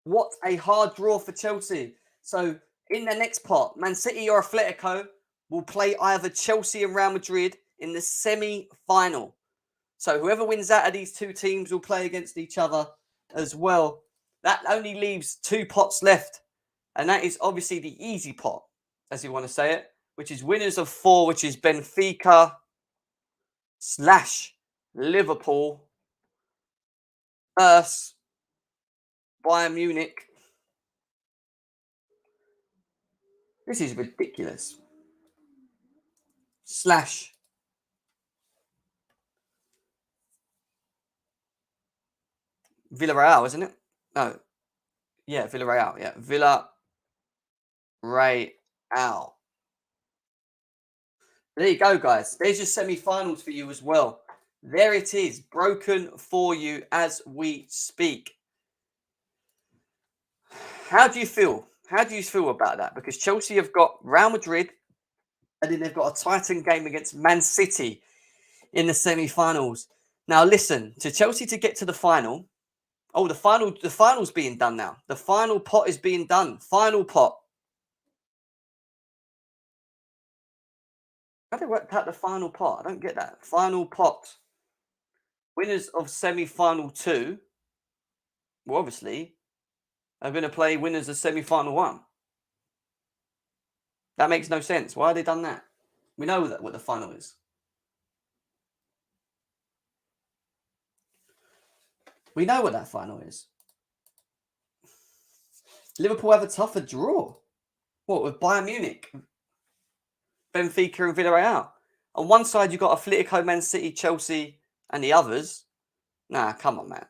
What a hard draw for Chelsea. So in the next pot, Man City or Atletico will play either Chelsea and Real Madrid in the semi-final. So whoever wins out of these two teams will play against each other as well. That only leaves 2 pots left. And that is obviously the easy pot, as you want to say it, which is winners of 4, which is Benfica slash Liverpool versus Bayern Munich. This is ridiculous. Slash Villarreal, isn't it? No. Yeah, Villarreal. Yeah, Villarreal. There you go, guys. There's your semi-finals for you as well. There it is, broken for you as we speak. How do you feel? How do you feel about that? Because Chelsea have got Real Madrid, and then they've got a Titan game against Man City in the semi-finals. Now, listen, to Chelsea to get to the final. Oh, the final's being done now. The final pot is being done. Final pot. How do they work out the final pot? I don't get that. Final pot. Winners of semi-final 2. Well, obviously, are going to play winners of semi-final 1. That makes no sense. Why have they done that? We know that what the final is. We know what that final is. Liverpool have a tougher draw. What, with Bayern Munich, Benfica and Villarreal? On one side, you've got Atletico, Man City, Chelsea, and the others. Nah, come on, man.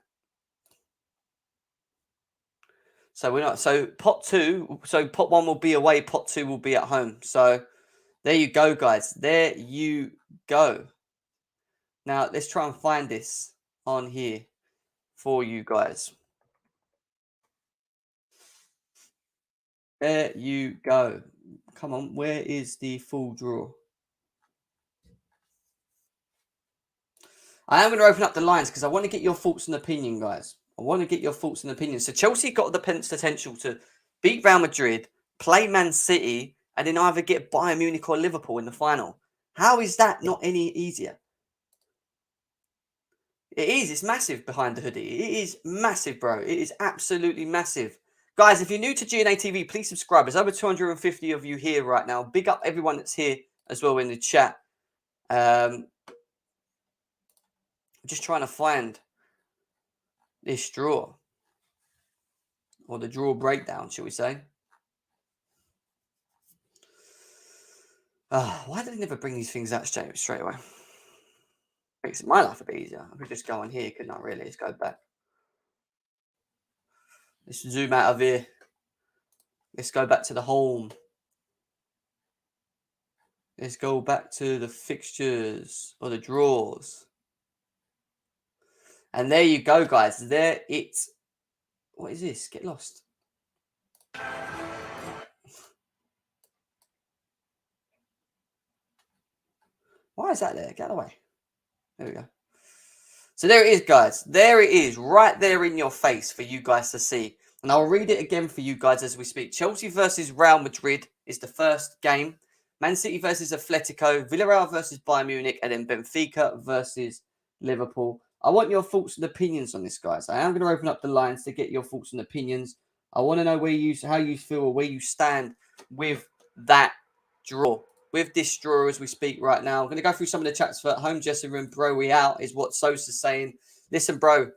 So we're not. So pot 2. So pot 1 will be away. Pot 2 will be at home. So there you go, guys. There you go. Now let's try and find this on here for you guys. There you go. Come on, where is the full draw? I am going to open up the lines because I want to get your thoughts and opinion, guys. I want to get your thoughts and opinions. So Chelsea got the potential to beat Real Madrid, play Man City, and then either get Bayern Munich or Liverpool in the final. How is that not any easier? It is. It's massive behind the hoodie. It is massive, bro. It is absolutely massive. Guys, if you're new to GNA TV, please subscribe. There's over 250 of you here right now. Big up everyone that's here as well in the chat. Just trying to find this draw, or the draw breakdown, shall we say. Why do they never bring these things out straight away? Makes my life a bit easier. I could just go on here, couldn't I, really? Let's go back. Let's zoom out of here. Let's go back to the home. Let's go back to the fixtures or the draws. And there you go, guys. There it's... What is this? Get lost. Why is that there? Get away. There we go. So there it is, guys. There it is, right there in your face for you guys to see. And I'll read it again for you guys as we speak. Chelsea versus Real Madrid is the first game. Man City versus Atletico. Villarreal versus Bayern Munich. And then Benfica versus Liverpool. I want your thoughts and opinions on this, guys. I am going to open up the lines to get your thoughts and opinions. I want to know how you feel or where you stand with that draw. With this draw as we speak right now. I'm going to go through some of the chats for at home. Jesse and bro, we out is what Sosa's saying. Listen, bro,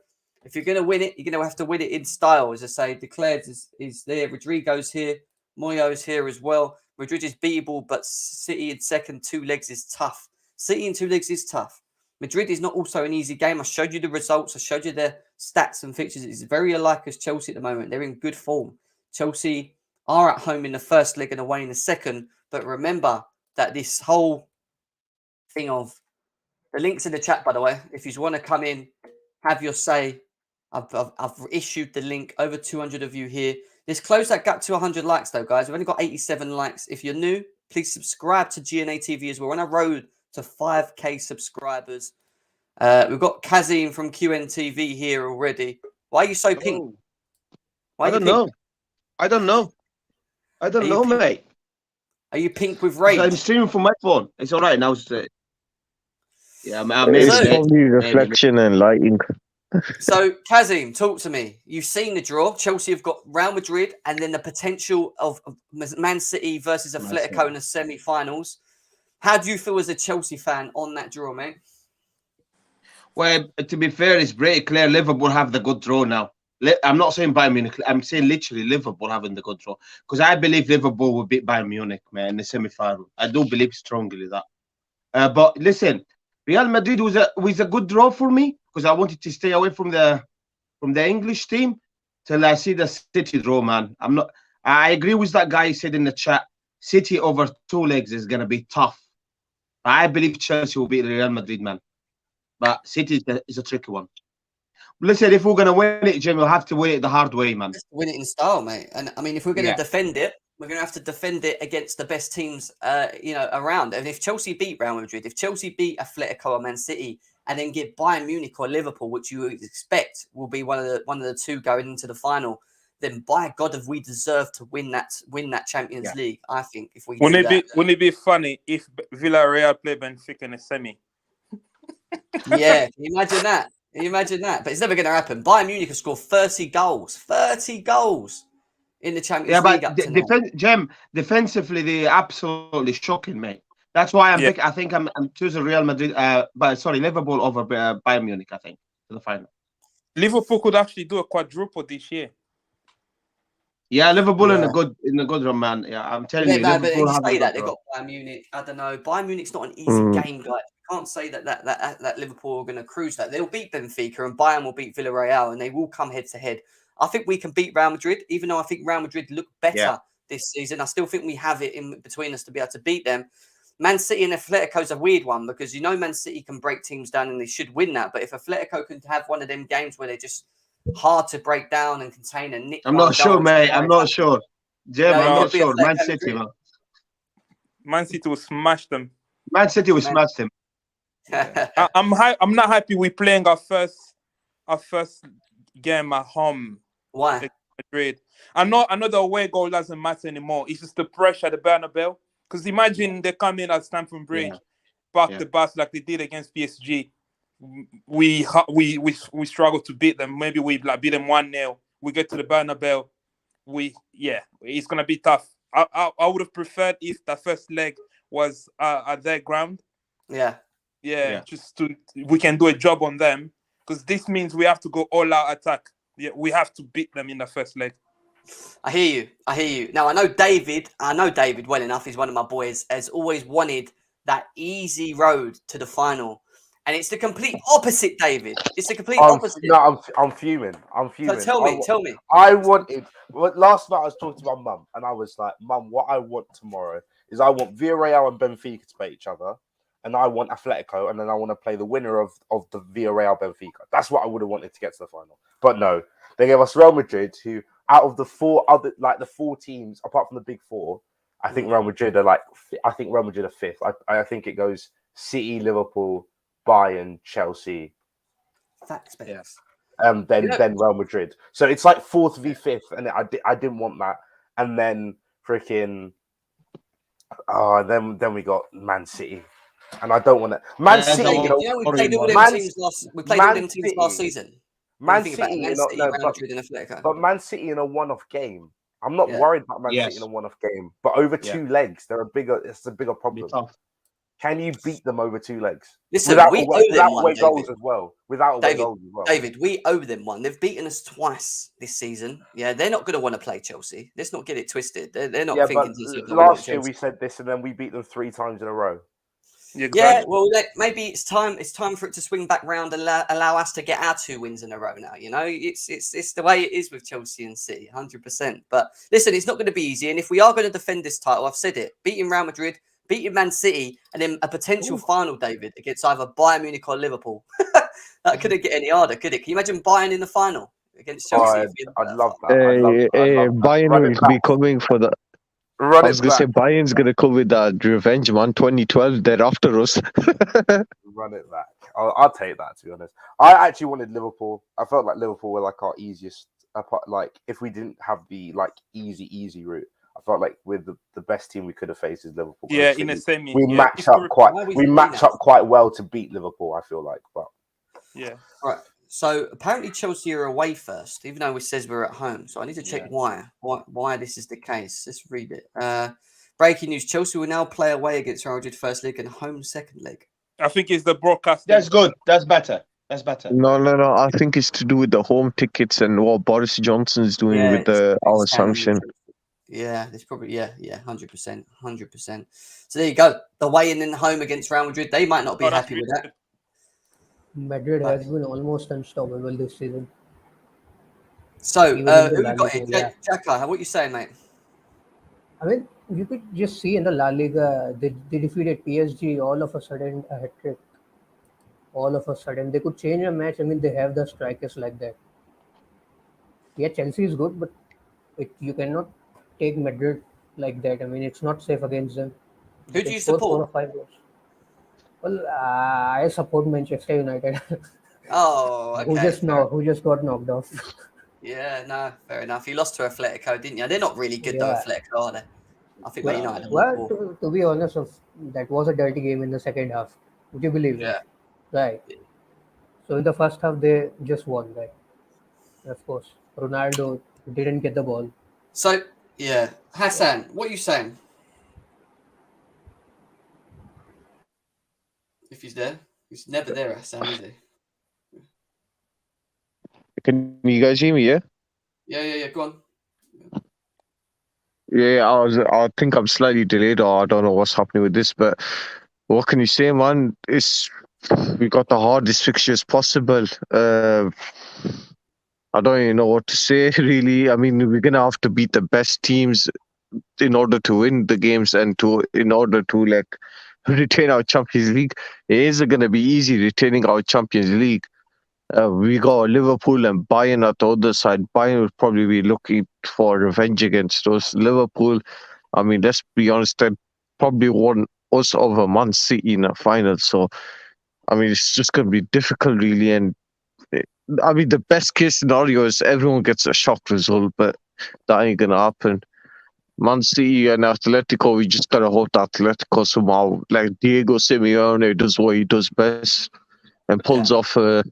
if you're going to win it, you're going to have to win it in style. As I say, Declared is there. Rodrigo's here. Moyo's here as well. Madrid is beatable, but City in second 2 legs is tough. City in 2 legs is tough. Madrid is not also an easy game. I showed you the results. I showed you their stats and fixtures. It's very alike as Chelsea at the moment. They're in good form. Chelsea are at home in the first leg and away in the second. But remember that this whole thing of the links in the chat, by the way, if you want to come in, have your say. I've issued the link. Over 200 of you here. Let's close that gap to 100 likes, though, guys. We've only got 87 likes. If you're new, please subscribe to GNA TV as well. We're on a road to 5K subscribers. We've got Kazim from QNTV here already. Why are you so pink? Why
I don't know. I don't know. I don't know, mate.
Are you pink with rage?
I'm streaming from my phone. It's all right now. Yeah,
maybe it's probably reflection and lighting.
So, Kazim, talk to me. You've seen the draw. Chelsea have got Real Madrid and then the potential of Man City versus Atletico in the semi-finals. How do you feel as a Chelsea fan on that draw, mate?
Well, to be fair, it's pretty clear Liverpool have the good draw now. I'm not saying Bayern Munich. I'm saying literally Liverpool having the good draw. Because I believe Liverpool will beat Bayern Munich, man, in the semi-final. I do believe strongly that. But listen, Real Madrid was a good draw for me because I wanted to stay away from the English team till I see the City draw, man. I agree with that guy who said in the chat, City over 2 legs is gonna be tough. I believe Chelsea will beat Real Madrid, man. But City is a tricky one. Listen, if we're going to win it, Jim, we'll have to win it the hard way, man.
Just win it in style, mate. And I mean, if we're going to defend it, we're going to have to defend it against the best teams, around. And if Chelsea beat Real Madrid, if Chelsea beat Atletico or Man City, and then get Bayern Munich or Liverpool, which you would expect will be one of the 2 going into the final, then by God, have we deserved to win that Champions League? I think if we
wouldn't it be funny if Villarreal play Benfica in a semi?
Yeah, can you imagine that? Can you imagine that? But it's never going to happen. Bayern Munich have scored 30 goals. 30 goals in the Champions League up to now.
Defensively, they're absolutely shocking, mate. That's why I think I'm choosing Real Madrid. Liverpool over Bayern Munich, I think, to the final.
Liverpool could actually do a quadruple this year.
Yeah, Liverpool
Yeah.
in a good run, man. Yeah, I'm telling
Yeah,
you,
no, but
Liverpool
you
have a
say that
good
they've
run.
got Bayern Munich. I don't know. Bayern Munich's not an easy game, guys. You can't say that Liverpool are going to cruise that. They'll beat Benfica and Bayern will beat Villarreal, and they will come head to head. I think we can beat Real Madrid, even though I think Real Madrid look better
Yeah.
this season. I still think we have it in between us to be able to beat them. Man City and Atletico is a weird one because you know Man City can break teams down and they should win that. But if Atletico can have one of them games where they're just hard to break down and contain and nick
I'm
one
not sure,
goal,
mate. I'm not sure. Jim,
yeah,
I'm
it
No,
could
not
be
sure. Man
Atletico
City,
Madrid.
man.
Man City will smash them.
Man City will
Man-
smash them.
I'm not happy we're playing our first game at home
Why?
against Madrid. I know the away goal doesn't matter anymore. It's just the pressure at the Bernabeu. Because imagine they come in at Stamford Bridge, back the bus like they did against PSG. We struggle to beat them. Maybe we beat them 1-0. We get to the Bernabeu. It's gonna be tough. I would have preferred if the first leg was at their ground.
Yeah.
Just we can do a job on them because this means we have to go all out attack. Yeah, we have to beat them in the first leg.
I hear you. Now I know David well enough. He's one of my boys. Has always wanted that easy road to the final, and it's the complete opposite, David. It's the complete opposite.
No, I'm fuming. I'm fuming.
So tell me.
I wanted. Last night I was talking to my mum, and I was like, "Mum, what I want tomorrow is I want Villarreal and Benfica to play each other, and I want Atletico, and then I want to play the winner of the Villarreal Benfica. That's what I would have wanted to get to the final. But no, they gave us Real Madrid, who out of the four teams, apart from the big four, I think Real Madrid are fifth. I think it goes City, Liverpool, Bayern, Chelsea.
Facts.
Then Real Madrid. So it's like fourth v fifth, and I didn't want that. And then freaking, then we got Man City, and I don't want it. Man City,
we played all them teams last season.
Man City,
Real Madrid, and Atletico.
But Man City in a one-off game. I'm not worried about Man City in a one-off game, but over 2 legs, it's a bigger problem. Can you beat them over 2 legs?
Listen,
without
we owe them one,
goals as well.
David, we owe them one. They've beaten us twice this season. Yeah, they're not going to want to play Chelsea. Let's not get it twisted. They're not thinking.
But last year we said this, and then we beat them 3 times in a row.
Exactly.
Yeah, well, maybe it's time. It's time for it to swing back round and allow us to get our 2 wins in a row now. You know, it's the way it is with Chelsea and City, 100%. But listen, it's not going to be easy. And if we are going to defend this title, I've said it: beating Real Madrid, beating Man City, and then a potential final, David, against either Bayern Munich or Liverpool. That couldn't get any harder, could it? Can you imagine Bayern in the final against Chelsea?
I'd love that.
Bayern will be coming for the. I was going to say Bayern's going to come with that revenge, man. 2012, they're after us.
Run it back. I'll take that, to be honest. I actually wanted Liverpool. I felt like Liverpool were like our easiest. Like if we didn't have the like easy route, I felt like with the best team we could have faced is Liverpool.
Yeah, in a semi.
We match up quite well to beat Liverpool, I feel like. But
yeah.
Right. So apparently Chelsea are away first, even though it says we're at home. So I need to check why this is the case. Let's read it. Breaking news: Chelsea will now play away against Real Madrid first leg and home second leg.
I think it's the broadcast.
That's good. That's better.
No. I think it's to do with the home tickets and what Boris Johnson's doing with our sanction.
Yeah, there's probably 100%. So there you go. The way in home against Real Madrid, they might not be happy with that.
Madrid has been almost unstoppable this season.
So, who we got here? Jacka, what are you saying, mate?
I mean, you could just see in the La Liga, they defeated PSG all of a sudden, a hat-trick. All of a sudden, they could change a match. I mean, they have the strikers like that. Yeah, Chelsea is good, but you cannot take Madrid like that. I mean, it's not safe against them.
Who do you support?
4 or 5 goals. Well, I support Manchester United.
Oh, okay.
Who just got knocked off.
Yeah, no, fair enough. You lost to Atletico, didn't you? They're not really good though, Atletico, are they? I think Man United.
Well, to be honest, that was a dirty game in the second half. Would you believe it? Right. So in the first half, they just won, right? Of course, Ronaldo didn't get the ball.
So, Hassan, what are you saying? If he's there. He's never there, Hassan, is he?
Can you guys hear me, yeah?
Yeah, go on.
Yeah, I think I'm slightly delayed, or I don't know what's happening with this. But what can you say, man? We got the hardest fixtures possible. I don't even know what to say, really. I mean, we're gonna have to beat the best teams in order to win the games and in order to like retain our Champions League. It isn't gonna be easy retaining our Champions League. We got Liverpool and Bayern at the other side. Bayern would probably be looking for revenge against us. Liverpool, I mean, let's be honest, they probably won us over Man City in a final. So, I mean, it's just going to be difficult, really. And I mean, the best case scenario is everyone gets a shock result, but that ain't going to happen. Man City and Atletico, we just got to hope that Atletico somehow, like Diego Simeone, does what he does best and pulls off what's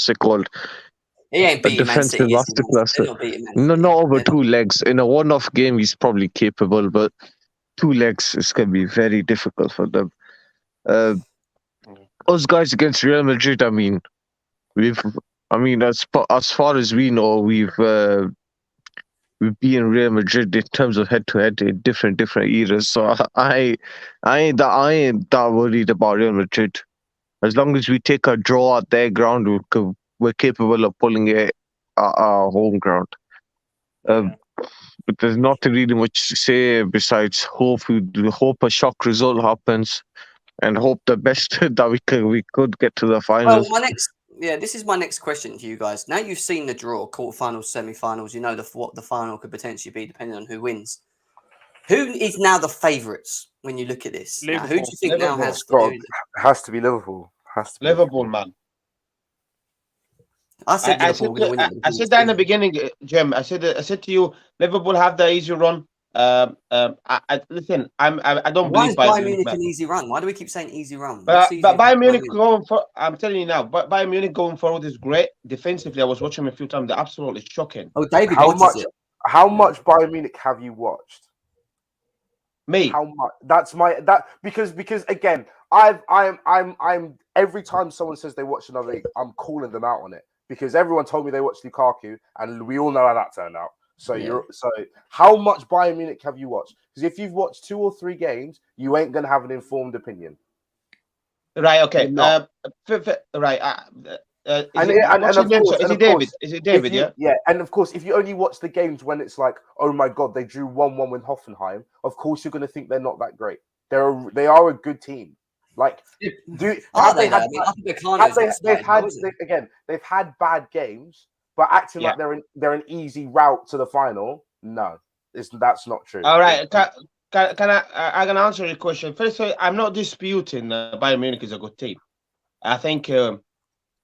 it called?
He ain't
A
beating Man
defensive
City.
masterclass.
They're not beating Man
No,
City.
not over
They're
two
not.
legs. In a one-off game, he's probably capable, but 2 legs is going to be very difficult for them. Us guys against Real Madrid, I mean, as far as we know, we've beaten Real Madrid in terms of head-to-head in different eras. So I ain't that worried about Real Madrid. As long as we take a draw at their ground, we're capable of pulling it at our home ground. But there's not really much to say besides hope a shock result happens and hope the best that we could get to the
Well,
finals.
this is my next question to you guys. Now you've seen the draw, quarterfinals, semi-finals. You know what the final could potentially be, depending on who wins. Who is now the favourites when you look at this? Now, who do you think now has
has to be Liverpool. Has to be
Liverpool, man.
I said Liverpool were going to win it.
I said that in the beginning, Jim. I said to you, Liverpool have the easy run. Listen, I don't
Why
believe
is Bayern Munich an easy run? Why do we keep saying easy run?
But Bayern Munich going for, I'm telling you now, but Bayern Munich going forward is great. Defensively, I was watching them a few times. They're absolutely shocking.
Oh, David,
how much Bayern Munich have you watched?
Me.
How much? Because again, I'm every time someone says they watch another league, I'm calling them out on it because everyone told me they watched Lukaku, and we all know how that turned out. So how much Bayern Munich have you watched? Because if you've watched 2 or 3 games, you ain't gonna have an informed opinion.
Right. Okay. Right. Is it David? Is it David?
Yeah. And of course, if you only watch the games when it's like, oh my god, they drew 1-1 with Hoffenheim, of course you're going to think they're not that great. They are a good team. Like, they've had bad games, but acting like they're an easy route to the final. No, that's not true.
All right. Can I can answer your question? First, I'm not disputing Bayern Munich is a good team. I think.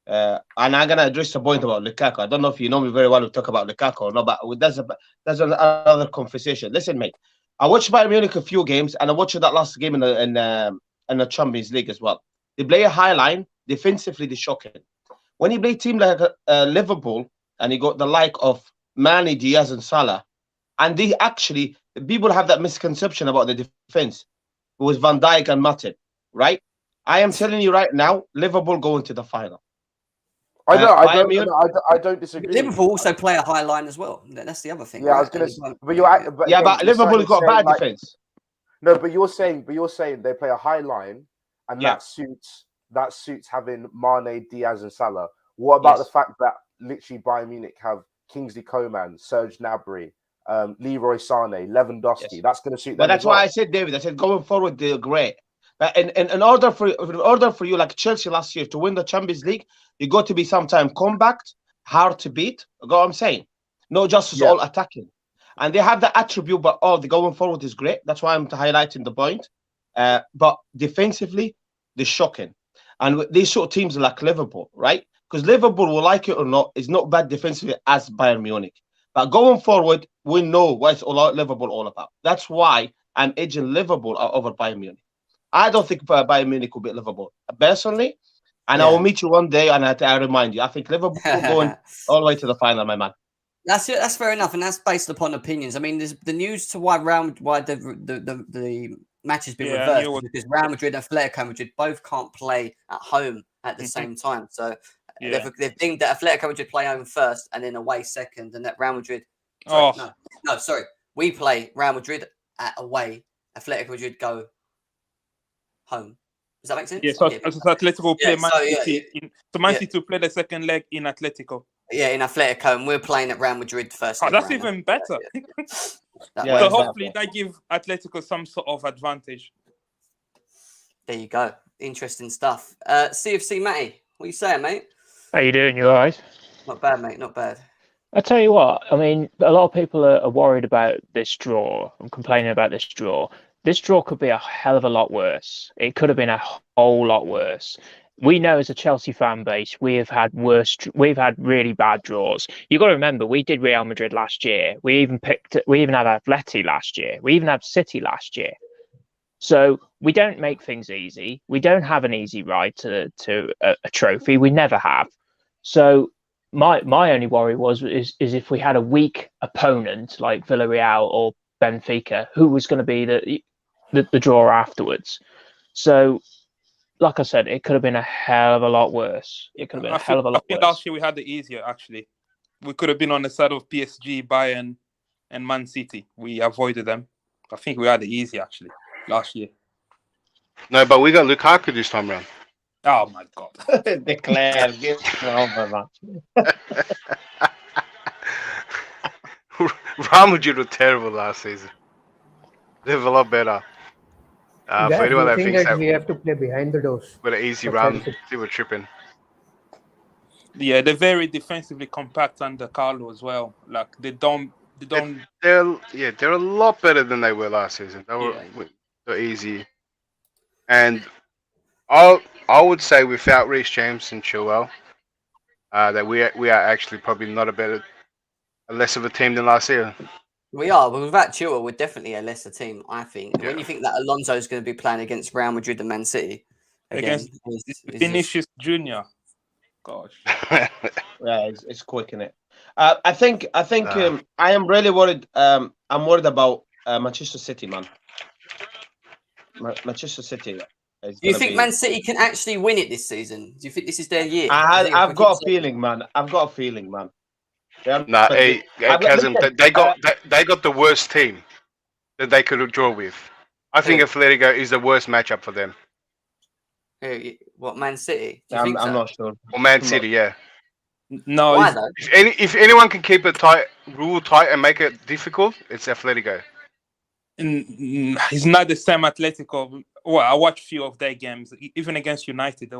And I'm gonna address the point about Lukaku. I don't know if you know me very well to talk about Lukaku or not, but that's another conversation. Listen, mate. I watched Bayern Munich a few games, and I watched that last game in the Champions League as well. They play a high line defensively. They're shocking. When you play a team like Liverpool, and you got the like of Mane, Diaz, and Salah, and people have that misconception about the defense. It was Van Dijk and Matip, right? I am telling you right now, Liverpool going to the final.
I don't disagree.
Liverpool also play a high line as well. That's the other thing.
Yeah, right? I was going to say,
but Liverpool's got a bad defense.
No, but you're saying they play a high line, and that suits having Mane, Diaz, and Salah. What about the fact that literally Bayern Munich have Kingsley Coman, Serge Gnabry, Leroy Sané, Lewandowski? Yes. That's going to suit them.
But that's why I said, David. I said going forward they're great. But in order for you, like Chelsea last year, to win the Champions League, you got to be sometime compact, hard to beat. You know what I'm saying? No just all attacking. And they have the attribute, but the going forward is great. That's why I'm highlighting the point. But defensively, they're shocking. And these sort of teams like Liverpool, right? Because Liverpool, will like it or not, is not bad defensively as Bayern Munich. But going forward, we know what Liverpool all about. That's why I'm edging Liverpool over Bayern Munich. I don't think Bayern Munich will beat Liverpool personally, and I will meet you one day. And I remind you, I think Liverpool going all the way to the final, my man.
That's it. That's fair enough, and that's based upon opinions. I mean, there's the news to why the match has been reversed because Real Madrid and Atletico Madrid both can't play at home at the same time. So they've deemed that Atletico Madrid play home first and then away second, and that Real Madrid Sorry, no, sorry. We play Real Madrid away. Atletico Madrid go home. Does that make sense?
Yeah, so Atletico play Man City. So Man City play the second leg in Atletico.
Yeah, in Atletico, and we're playing at Real Madrid first.
Oh, that's even better. So hopefully that gives Atletico some sort of advantage.
There you go. Interesting stuff. CFC Matty, what are you saying, mate?
How you doing? You all right?
Not bad, mate. Not bad.
I tell you what, I mean, a lot of people are worried about this draw and complaining about this draw. This draw could be a hell of a lot worse. It could have been a whole lot worse. We know as a Chelsea fan base, we've had really bad draws. You got to remember, we did Real Madrid last year. We even had Atleti last year. We even had City last year. So we don't make things easy. We don't have an easy ride to a trophy. We never have. So my only worry is if we had a weak opponent like Villarreal or Benfica, who was going to be the draw afterwards. So, like I said, it could have been a hell of a lot worse. It could have been a hell of a lot worse.
Last year we had it easier, actually. We could have been on the side of PSG, Bayern, and Man City. We avoided them. I think we had it easy, actually, last year.
No, but we got Lukaku this time around.
Oh, my God.
Declare. Give over, man.
Real Madrid were terrible last season. They were a lot better. For anyone that thinks that
we have to play behind the doors
with an easy run, they were tripping.
Yeah, they're very defensively compact under Carlo as well. Like they're
a lot better than they were last season. They're easy, and I would say without Reece James and Chilwell, that we are actually probably not a less of a team than last year.
We are, but without Chilwell, we're definitely a lesser team, I think. And when you think that Alonso is going to be playing against Real Madrid and Man City,
against Vinicius Junior. Gosh,
yeah, it's quick, isn't it? I think I am really worried. I'm worried about Manchester City, man. Manchester City.
Do you think Man City can actually win it this season? Do you think this is their year?
I've got a feeling, man.
Nah, they got the worst team that they could draw with. I think Atletico is the worst matchup for them.
What, Man City?
I'm not sure.
Or Man City, yeah.
No.
Why though?
If anyone can keep it tight and make it difficult, it's Atletico.
It's not the same Atletico. Well, I watched a few of their games, even against United.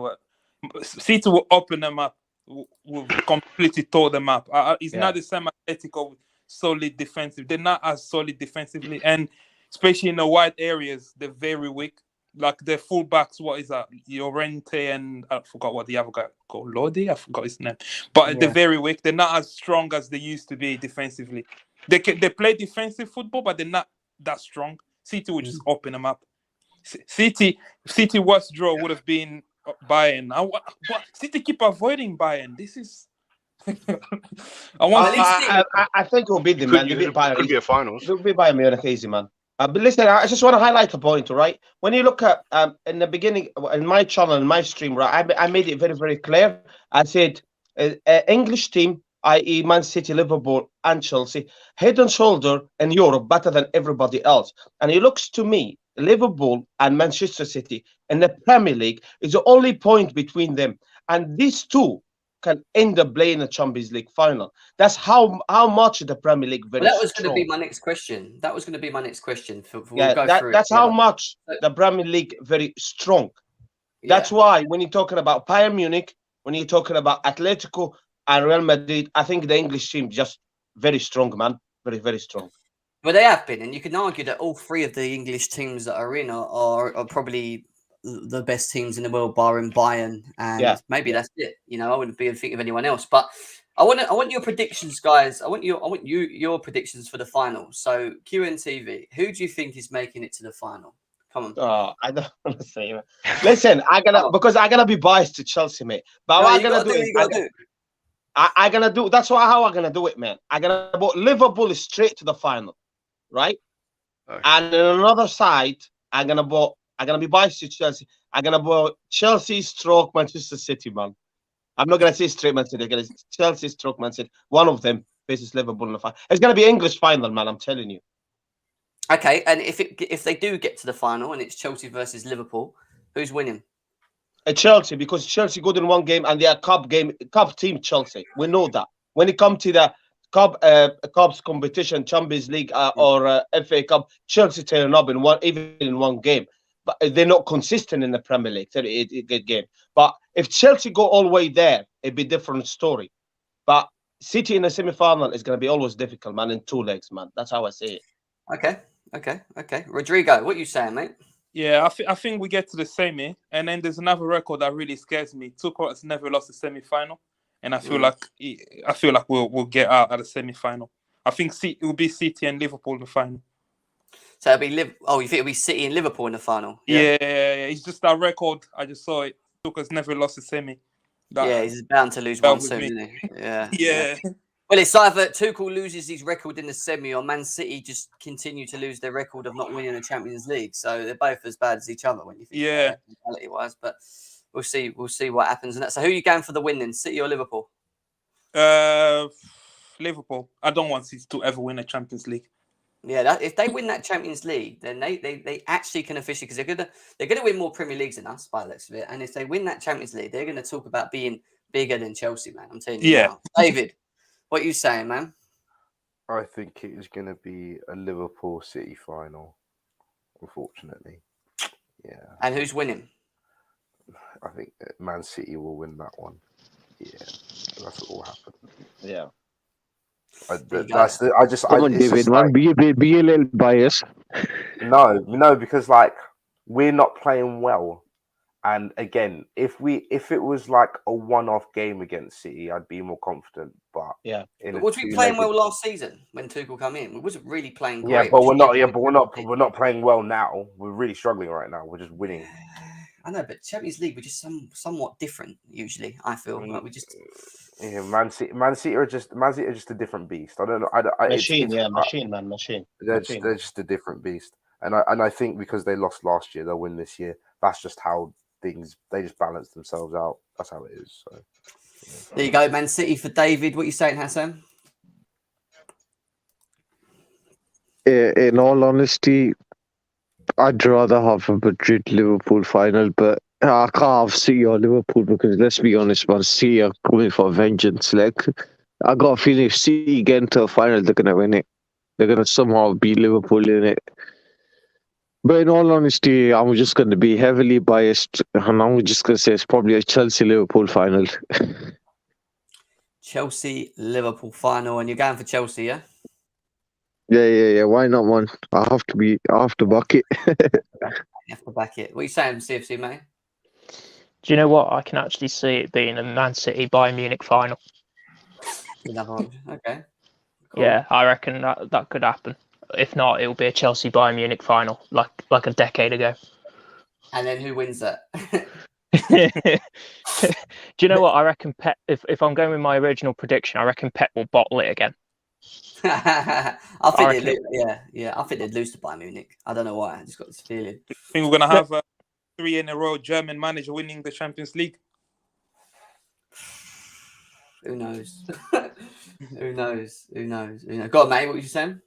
City will open them up. Will completely tore them up. It's not the same Atletico solid defensive. They're not as solid defensively, and especially in the wide areas, they're very weak. Like their fullbacks, what is that? Llorente and I forgot what the other guy called. Lodi, I forgot his name. But they're very weak. They're not as strong as they used to be defensively. They play defensive football, but they're not that strong. City will just open them up. City worst draw would have been Bayern. City keep avoiding Bayern. This is.
I think it will be the man.
Could be a finals.
It will be Bayern Munich easy, man. But listen, I just want to highlight a point, right? When you look at in the beginning, in my channel, in my stream, right, I made it very, very clear. I said, English team, i.e. Man City, Liverpool, and Chelsea, head and shoulder in Europe better than everybody else. And it looks to me, Liverpool and Manchester City in the Premier League is the only point between them. And these two can end up playing a Champions League final. That's how much the Premier League very
that was
strong.
going to be my next question.
That's how much the Premier League very strong. That's why when you're talking about Bayern Munich, when you're talking about Atletico and Real Madrid, I think the English team just very strong, man. Very, very strong.
Well, they have been, and you can argue that all three of the English teams that are in are probably the best teams in the world, barring Bayern, and maybe that's it. You know, I wouldn't be able to think of anyone else. But I want your predictions, guys. I want your predictions for the final. So QNTV, who do you think is making it to the final? Come on.
Oh, I don't want to say. Listen, I'm gonna be biased to Chelsea, mate. But what I'm gonna do. I'm gonna do. That's how I'm gonna do it, man. I'm gonna put Liverpool straight to the final, right? Okay. And on another side, I'm gonna be biased to Chelsea. I'm gonna put Chelsea stroke Manchester City, man. I'm not gonna say straight Man City. I'm gonna Chelsea stroke Man City. One of them versus Liverpool in the final. It's going to be English final, man. I'm telling you.
Okay, and if they do get to the final and it's Chelsea versus Liverpool, who's winning?
Chelsea, because Chelsea good in one game and they are cup team. Chelsea, we know that. When it comes to the cups competition, Champions League or FA Cup, Chelsea turn up even in one game, but they're not consistent in the Premier League. 38 game. But if Chelsea go all the way there, it'd be a different story. But City in the semi-final is going to be always difficult, man. In 2 legs, man. That's how I see it.
Okay. Rodrigo, what are you saying, mate?
Yeah, I think we get to the semi, and then there's another record that really scares me. Tuchel has never lost a semi-final, and I feel like we'll get out at the semi-final. I think it will be City and Liverpool in the final.
So it'll be you think it'll be City and Liverpool in the final?
Yeah. It's just that record. I just saw it. Tuchel's never lost a semi.
He's bound to lose one soon, isn't he?
Yeah.
Well, it's either Tuchel loses his record in the semi or Man City just continue to lose their record of not winning the Champions League. So they're both as bad as each other when you think about it, mentality-wise. But we'll see what happens in that. So who are you going for the win then, City or Liverpool?
Liverpool. I don't want City to ever win a Champions League.
Yeah, if they win that Champions League, then they actually can officially, because they're gonna win more Premier Leagues than us by the looks of it. And if they win that Champions League, they're gonna talk about being bigger than Chelsea, man. I'm telling you now. David, what are you saying, man?
I think it is going to be a Liverpool City final, unfortunately. Yeah.
And who's winning?
I think Man City will win that one. Yeah, that's what will happen.
Yeah.
Come on, David, man, be a little biased.
No, because like we're not playing well. And again, if it was like a one-off game against City, I'd be more confident. But
was we playing well last season when Tuchel come in? We wasn't really playing great.
Yeah, but we're not. Yeah, but we're not playing well now. We're really struggling right now. We're just winning.
I know, but Champions League, we're just somewhat different. Usually, I feel like we just.
Yeah, Man City are just a different beast. I don't know.
Machine.
They're just a different beast. And I think because they lost last year, they'll win this year. That's just how they just balance themselves out. That's how it is. So
there you go, Man City for David. What are you saying, Hassan?
In all honesty, I'd rather have a Madrid-Liverpool final, but I can't have City or Liverpool because let's be honest, man, City are coming for vengeance. Like, I got a feeling if City get into a final, they're gonna win it. They're gonna somehow beat Liverpool in it. But in all honesty, I'm just going to be heavily biased, and I'm just going to say it's probably a Chelsea-Liverpool final.
Chelsea-Liverpool final, and you're going for Chelsea, yeah?
Yeah. Why not, man? I have to back it.
You have to back it. What are you saying, CFC, mate?
Do you know what? I can actually see it being a Man City Bayern Munich final.
Okay. Cool.
Yeah, I reckon that could happen. If not, it will be a Chelsea Bayern Munich final, like a decade ago.
And then who wins that?
Do you know what? I reckon Pep. If I'm going with my original prediction, I reckon Pep will bottle it again.
I think they'd lose to Bayern Munich. I don't know why. I just got this feeling.
I think we're gonna have 3 in a row German manager winning the Champions League.
Who knows? Who knows? Go on, mate. What were you saying?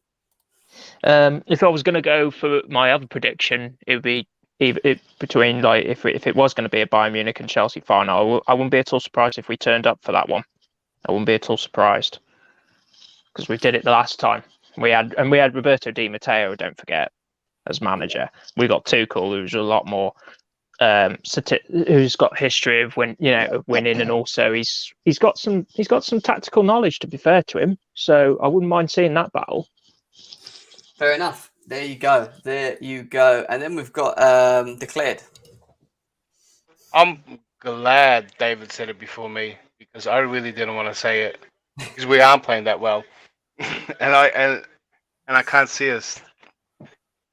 If I was going to go for my other prediction, it would be between if it was going to be a Bayern Munich and Chelsea final, I wouldn't be at all surprised if we turned up for that one. I wouldn't be at all surprised because we did it the last time. We had Roberto Di Matteo, don't forget, as manager. We got Tuchel, who's a lot more who's got history of winning, and also he's got some tactical knowledge, to be fair to him. So I wouldn't mind seeing that battle.
Fair enough. There you go. And then we've got declared.
I'm glad David said it before me because I really didn't want to say it because we aren't playing that well, and I can't see us.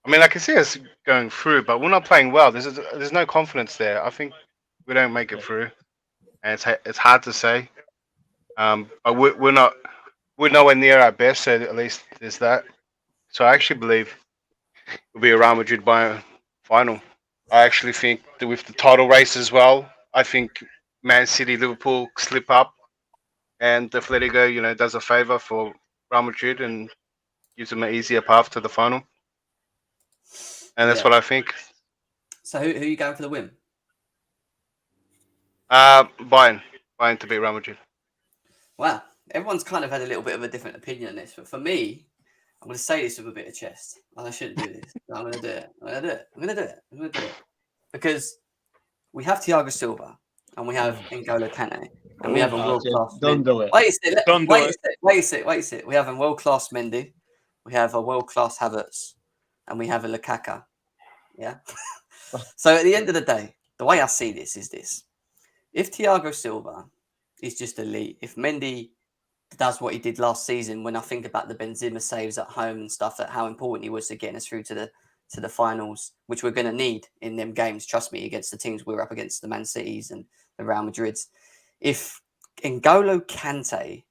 I mean, I can see us going through, but we're not playing well. There's no confidence there. I think we don't make it through, and it's hard to say. But we're nowhere near our best, so at least there's that. So I actually believe it'll be a Real Madrid Bayern final. I actually think that with the title race as well, I think Man City, Liverpool slip up, and Atletico, you know, does a favor for Real Madrid and gives them an easier path to the final. And that's what I think.
So who are you going for the win?
Bayern to beat Real Madrid.
Wow, everyone's kind of had a little bit of a different opinion on this, but for me, I'm going to say this with a bit of chest. I shouldn't do this. I'm going to do it. I'm going to do it. Because we have Thiago Silva and we have N'Golo Kante and we have a world-class...
Don't do it.
Wait a sec. We have a world-class Mendy. We have a world-class Havertz. And we have a Lukaku. Yeah? So at the end of the day, the way I see this is this. If Thiago Silva is just elite, if Mendy does what he did last season, when I think about the Benzema saves at home and stuff, that how important he was to getting us through to the finals, which we're going to need in them games, trust me, against the teams we're up against, the Man Cities and the Real Madrids. If N'Golo Kante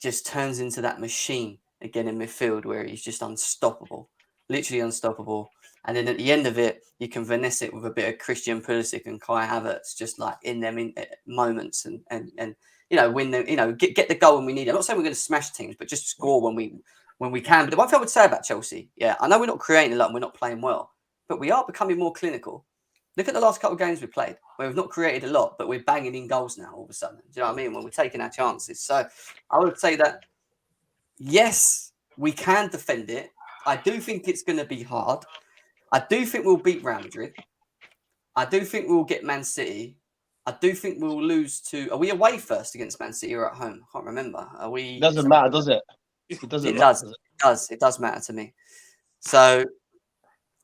just turns into that machine again in midfield where he's just unstoppable, literally unstoppable, and then at the end of it, you can finesse it with a bit of Christian Pulisic and Kai Havertz, just like in them moments and you know, win the, you know, get the goal when we need it. I'm not saying we're going to smash teams, but just score when we can. But the one thing I would say about Chelsea, yeah, I know we're not creating a lot and we're not playing well, but we are becoming more clinical. Look at the last couple of games we played, where we've not created a lot, but we're banging in goals now all of a sudden. Do you know what I mean? When we're taking our chances. So I would say that, yes, we can defend it. I do think it's going to be hard. I do think we'll beat Real Madrid. I do think we'll get Man City. I do think we'll lose to... Are we away first against Man City or at home? I can't remember. Are we...
Doesn't matter, does it? It
does matter to me. So,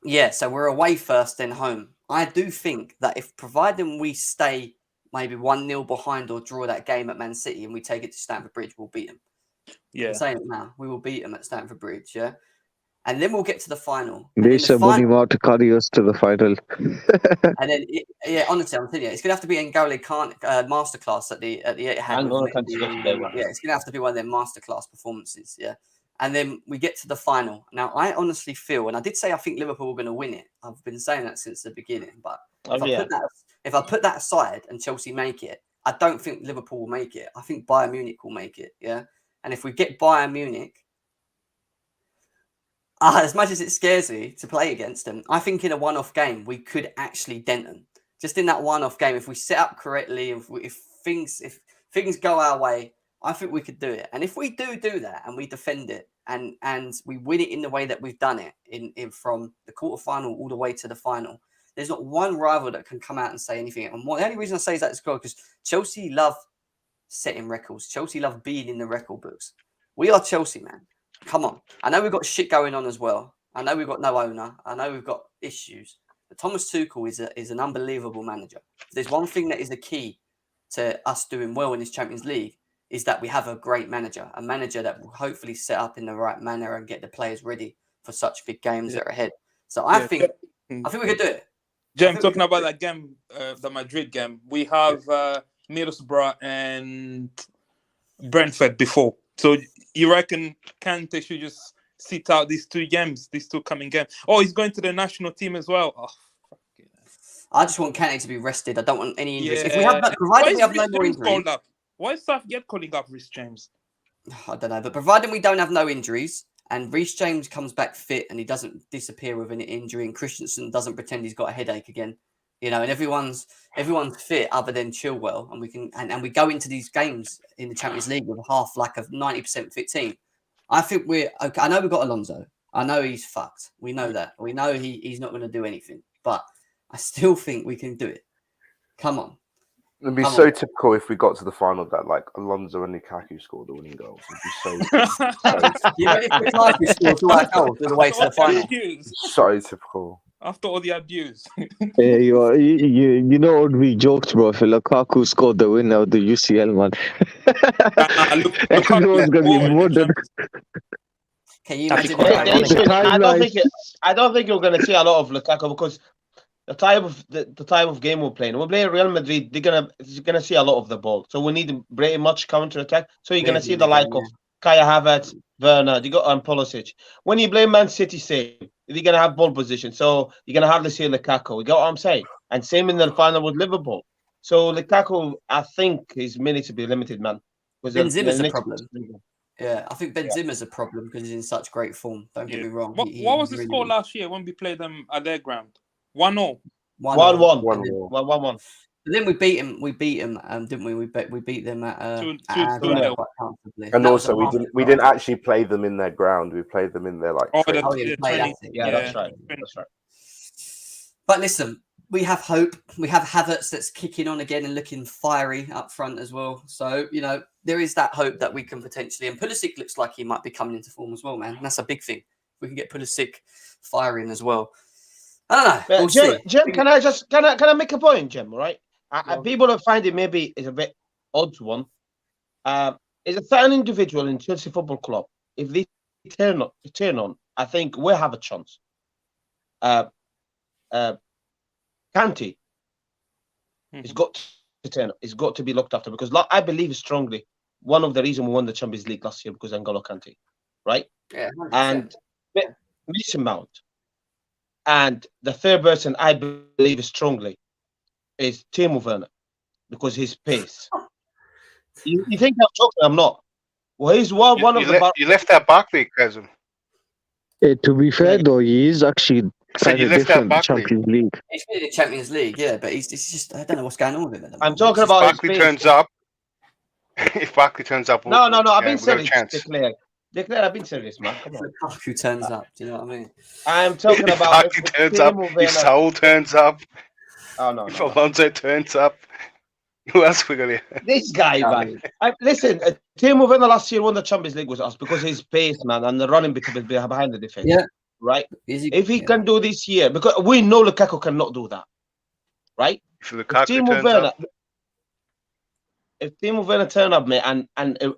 yeah, so we're away first, then home. I do think that if, providing we stay maybe 1-0 behind or draw that game at Man City and we take it to Stamford Bridge, we'll beat them.
Yeah.
I'm saying it now. We will beat them at Stamford Bridge, yeah? And then we'll get to the final.
There's a money to carry us to the final.
And then, yeah, honestly, I'm telling you, it's going to have to be N'Golo Kante masterclass at the Etihad. Yeah, it's going to have to be one of their masterclass performances. Yeah, and then we get to the final. Now, I honestly feel, and I did say I think Liverpool are going to win it. I've been saying that since the beginning. But if I put that aside and Chelsea make it, I don't think Liverpool will make it. I think Bayern Munich will make it. Yeah, and if we get Bayern Munich. As much as it scares me to play against them, I think in a one-off game, we could actually dent them. Just in that one-off game, if we set up correctly, if things go our way, I think we could do it. And if we do that and we defend it and we win it in the way that we've done it in from the quarterfinal all the way to the final, there's not one rival that can come out and say anything. And the only reason I say that is because Chelsea love setting records. Chelsea love being in the record books. We are Chelsea, man. Come on. I know we've got shit going on as well. I know we've got no owner. I know we've got issues. But Thomas Tuchel is an unbelievable manager. If there's one thing that is the key to us doing well in this Champions League is that we have a great manager, a manager that will hopefully set up in the right manner and get the players ready for such big games that are ahead. So I think we could do it.
Jim, talking about that game, the Madrid game, we have Middlesbrough and Brentford before. So you reckon Kante should just sit out these two coming games? Oh, he's going to the national team as well. Oh, fuck it.
I just want Kante to be rested. I don't want any injuries. If we have, provided we have no more injuries.
Why is Southgate calling up Reece James?
I don't know, but provided we don't have no injuries and Reece James comes back fit and he doesn't disappear with an injury and Christensen doesn't pretend he's got a headache again, you know, and everyone's fit other than Chilwell, and we can and we go into these games in the Champions League with half like a 90% fit team. I think we're okay. I know we've got Alonso. I know he's fucked. We know that. We know he's not going to do anything, but I still think we can do it. Come on.
It'd be so typical if we got to the final that like Alonso and Lukaku scored the winning goals. It'd be so
you know, if Lukaku scored two goals all the way to the final.
So typical.
After all the abuse.
Yeah, you know what we joked, bro? If Lukaku scored the winner of the UCL, man. Everyone's going to be murdered.
Can you imagine?
I don't think you're going to see a lot of Lukaku because the type of game we're playing. We're playing Real Madrid. They're gonna see a lot of the ball. So we need very much counter attack. So you're gonna see the like of Kai Havertz, Werner, you got Pulisic. When you play Man City, same. They're gonna have ball position. So you're gonna hardly see Lukaku. You got what I'm saying? And same in the final with Liverpool. So Lukaku, I think his minutes will be limited, man.
Benzema's a problem. Yeah, I think Benzema's a problem because he's in such great form. Don't get me wrong.
What was the score last year when we played them at their ground? 1-0.
1-1.
But then we beat him. We beat him, didn't we? We beat them at Anfield quite comfortably.
And also, we didn't actually play them in their ground. We played them in their
training.
That's right. That's right.
But listen, we have hope. We have Havertz that's kicking on again and looking fiery up front as well. So, you know, there is that hope that we can potentially... And Pulisic looks like he might be coming into form as well, man. And that's a big thing. We can get Pulisic firing as well. I don't know. We'll
Jim, can I make a point, Jim, right? People will find it maybe is a bit odd one. Is a certain individual in Chelsea Football Club, if they turn on, I think we'll have a chance. Kanté, it's got to turn up. It's got to be looked after because I believe strongly one of the reasons we won the Champions League last year because N'Golo Kanté, right?
Yeah, 100%.
And Mason Mount. And the third person I believe strongly is Timo Werner because his pace. You think I'm joking? I'm not. Well, he's one of the...
You left out Barkley, cousin.
To be fair, though, he is actually kind of different in Champions League.
He's been in the Champions League, yeah, but he's just... I don't know what's going on with him.
I'm talking about
Barkley turns up. If Barkley turns up...
No, I've been serious, Declare, I've been serious, man. Come on.
Who turns up? Do you know what I mean?
I'm talking about...
Barkley turns up. If Saul turns up.
Oh, no.
If Alonso turns up. Who else we got here?
This guy, man. Listen, Timo Werner last year won the Champions League with us because his pace, man, and the running behind the defense.
Yeah.
Right? If he can do this year, because we know Lukaku cannot do that. Right?
If
Timo Werner turn up, mate, and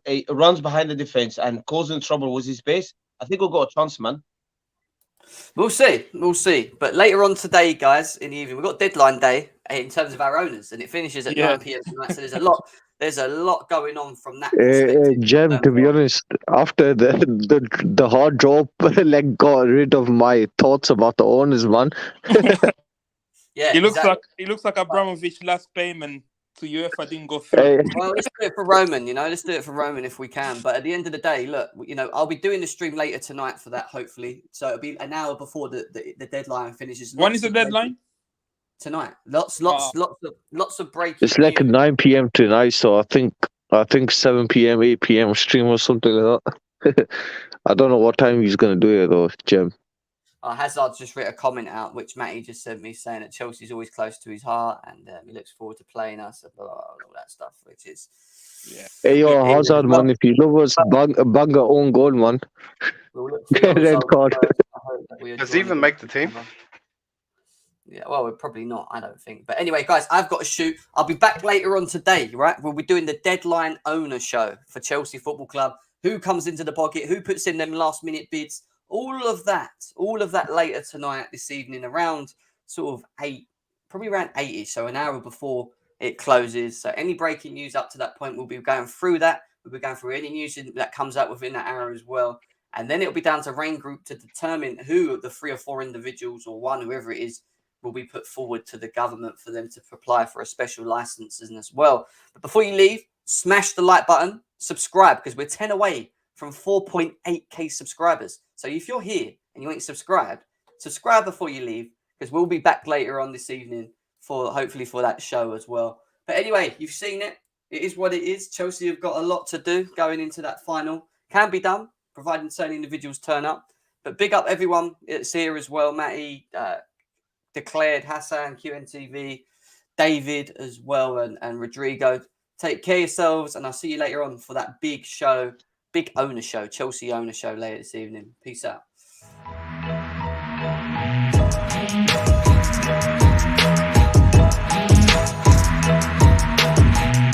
it runs behind the defense and causing trouble with his pace, I think we'll got a chance, man.
We'll see. But later on today, guys, in the evening, we've got deadline day in terms of our owners, and it finishes at 9 p.m. tonight. So there's a lot going on from that perspective.
Jem, to be honest, after the hard drop, got rid of my thoughts about the owners, man.
Yeah,
he looks like Abramovich last payment to Uefa didn't go through.
Well, let's do it for Roman, Let's do it for Roman if we can. But at the end of the day, look, I'll be doing the stream later tonight for that, hopefully. So it'll be an hour before the deadline finishes.
When is the deadline?
Tonight. Lots of breaking.
It's like 9 p.m. tonight, so I think 7 p.m., 8 p.m. stream or something like that. I don't know what time he's gonna do it though, Jem.
Hazard's just written a comment out, which Matty just sent me, saying that Chelsea's always close to his heart and he looks forward to playing us and all that stuff, which is...
Yeah. Hey, yo, Hazard, man, if you love us, bang our own goal, man. Red card.
Does he even make the team?
Yeah, well, we're probably not, I don't think. But anyway, guys, I've got to shoot. I'll be back later on today, right? We'll be doing the deadline owner show for Chelsea Football Club. Who comes into the pocket? Who puts in them last-minute bids? All of that later tonight, this evening, around sort of 8, probably around 8ish, so an hour before it closes. So any breaking news up to that point, we'll be going through that. We'll be going through any news that comes out within that hour as well. And then it'll be down to Rain Group to determine who of the 3 or 4 individuals or one, whoever it is, will be put forward to the government for them to apply for a special license as well. But before you leave, smash the like button, subscribe, because we're 10 away from 4.8k subscribers. So if you're here and you ain't subscribed, subscribe before you leave, because we'll be back later on this evening hopefully for that show as well. But anyway, you've seen it. It is what it is. Chelsea have got a lot to do going into that final. Can be done, providing certain individuals turn up. But big up everyone that's here as well. Matty, Declared, Hassan, QNTV, David as well, and Rodrigo. Take care of yourselves, and I'll see you later on for that big show. Big owner show, Chelsea owner show later this evening. Peace out.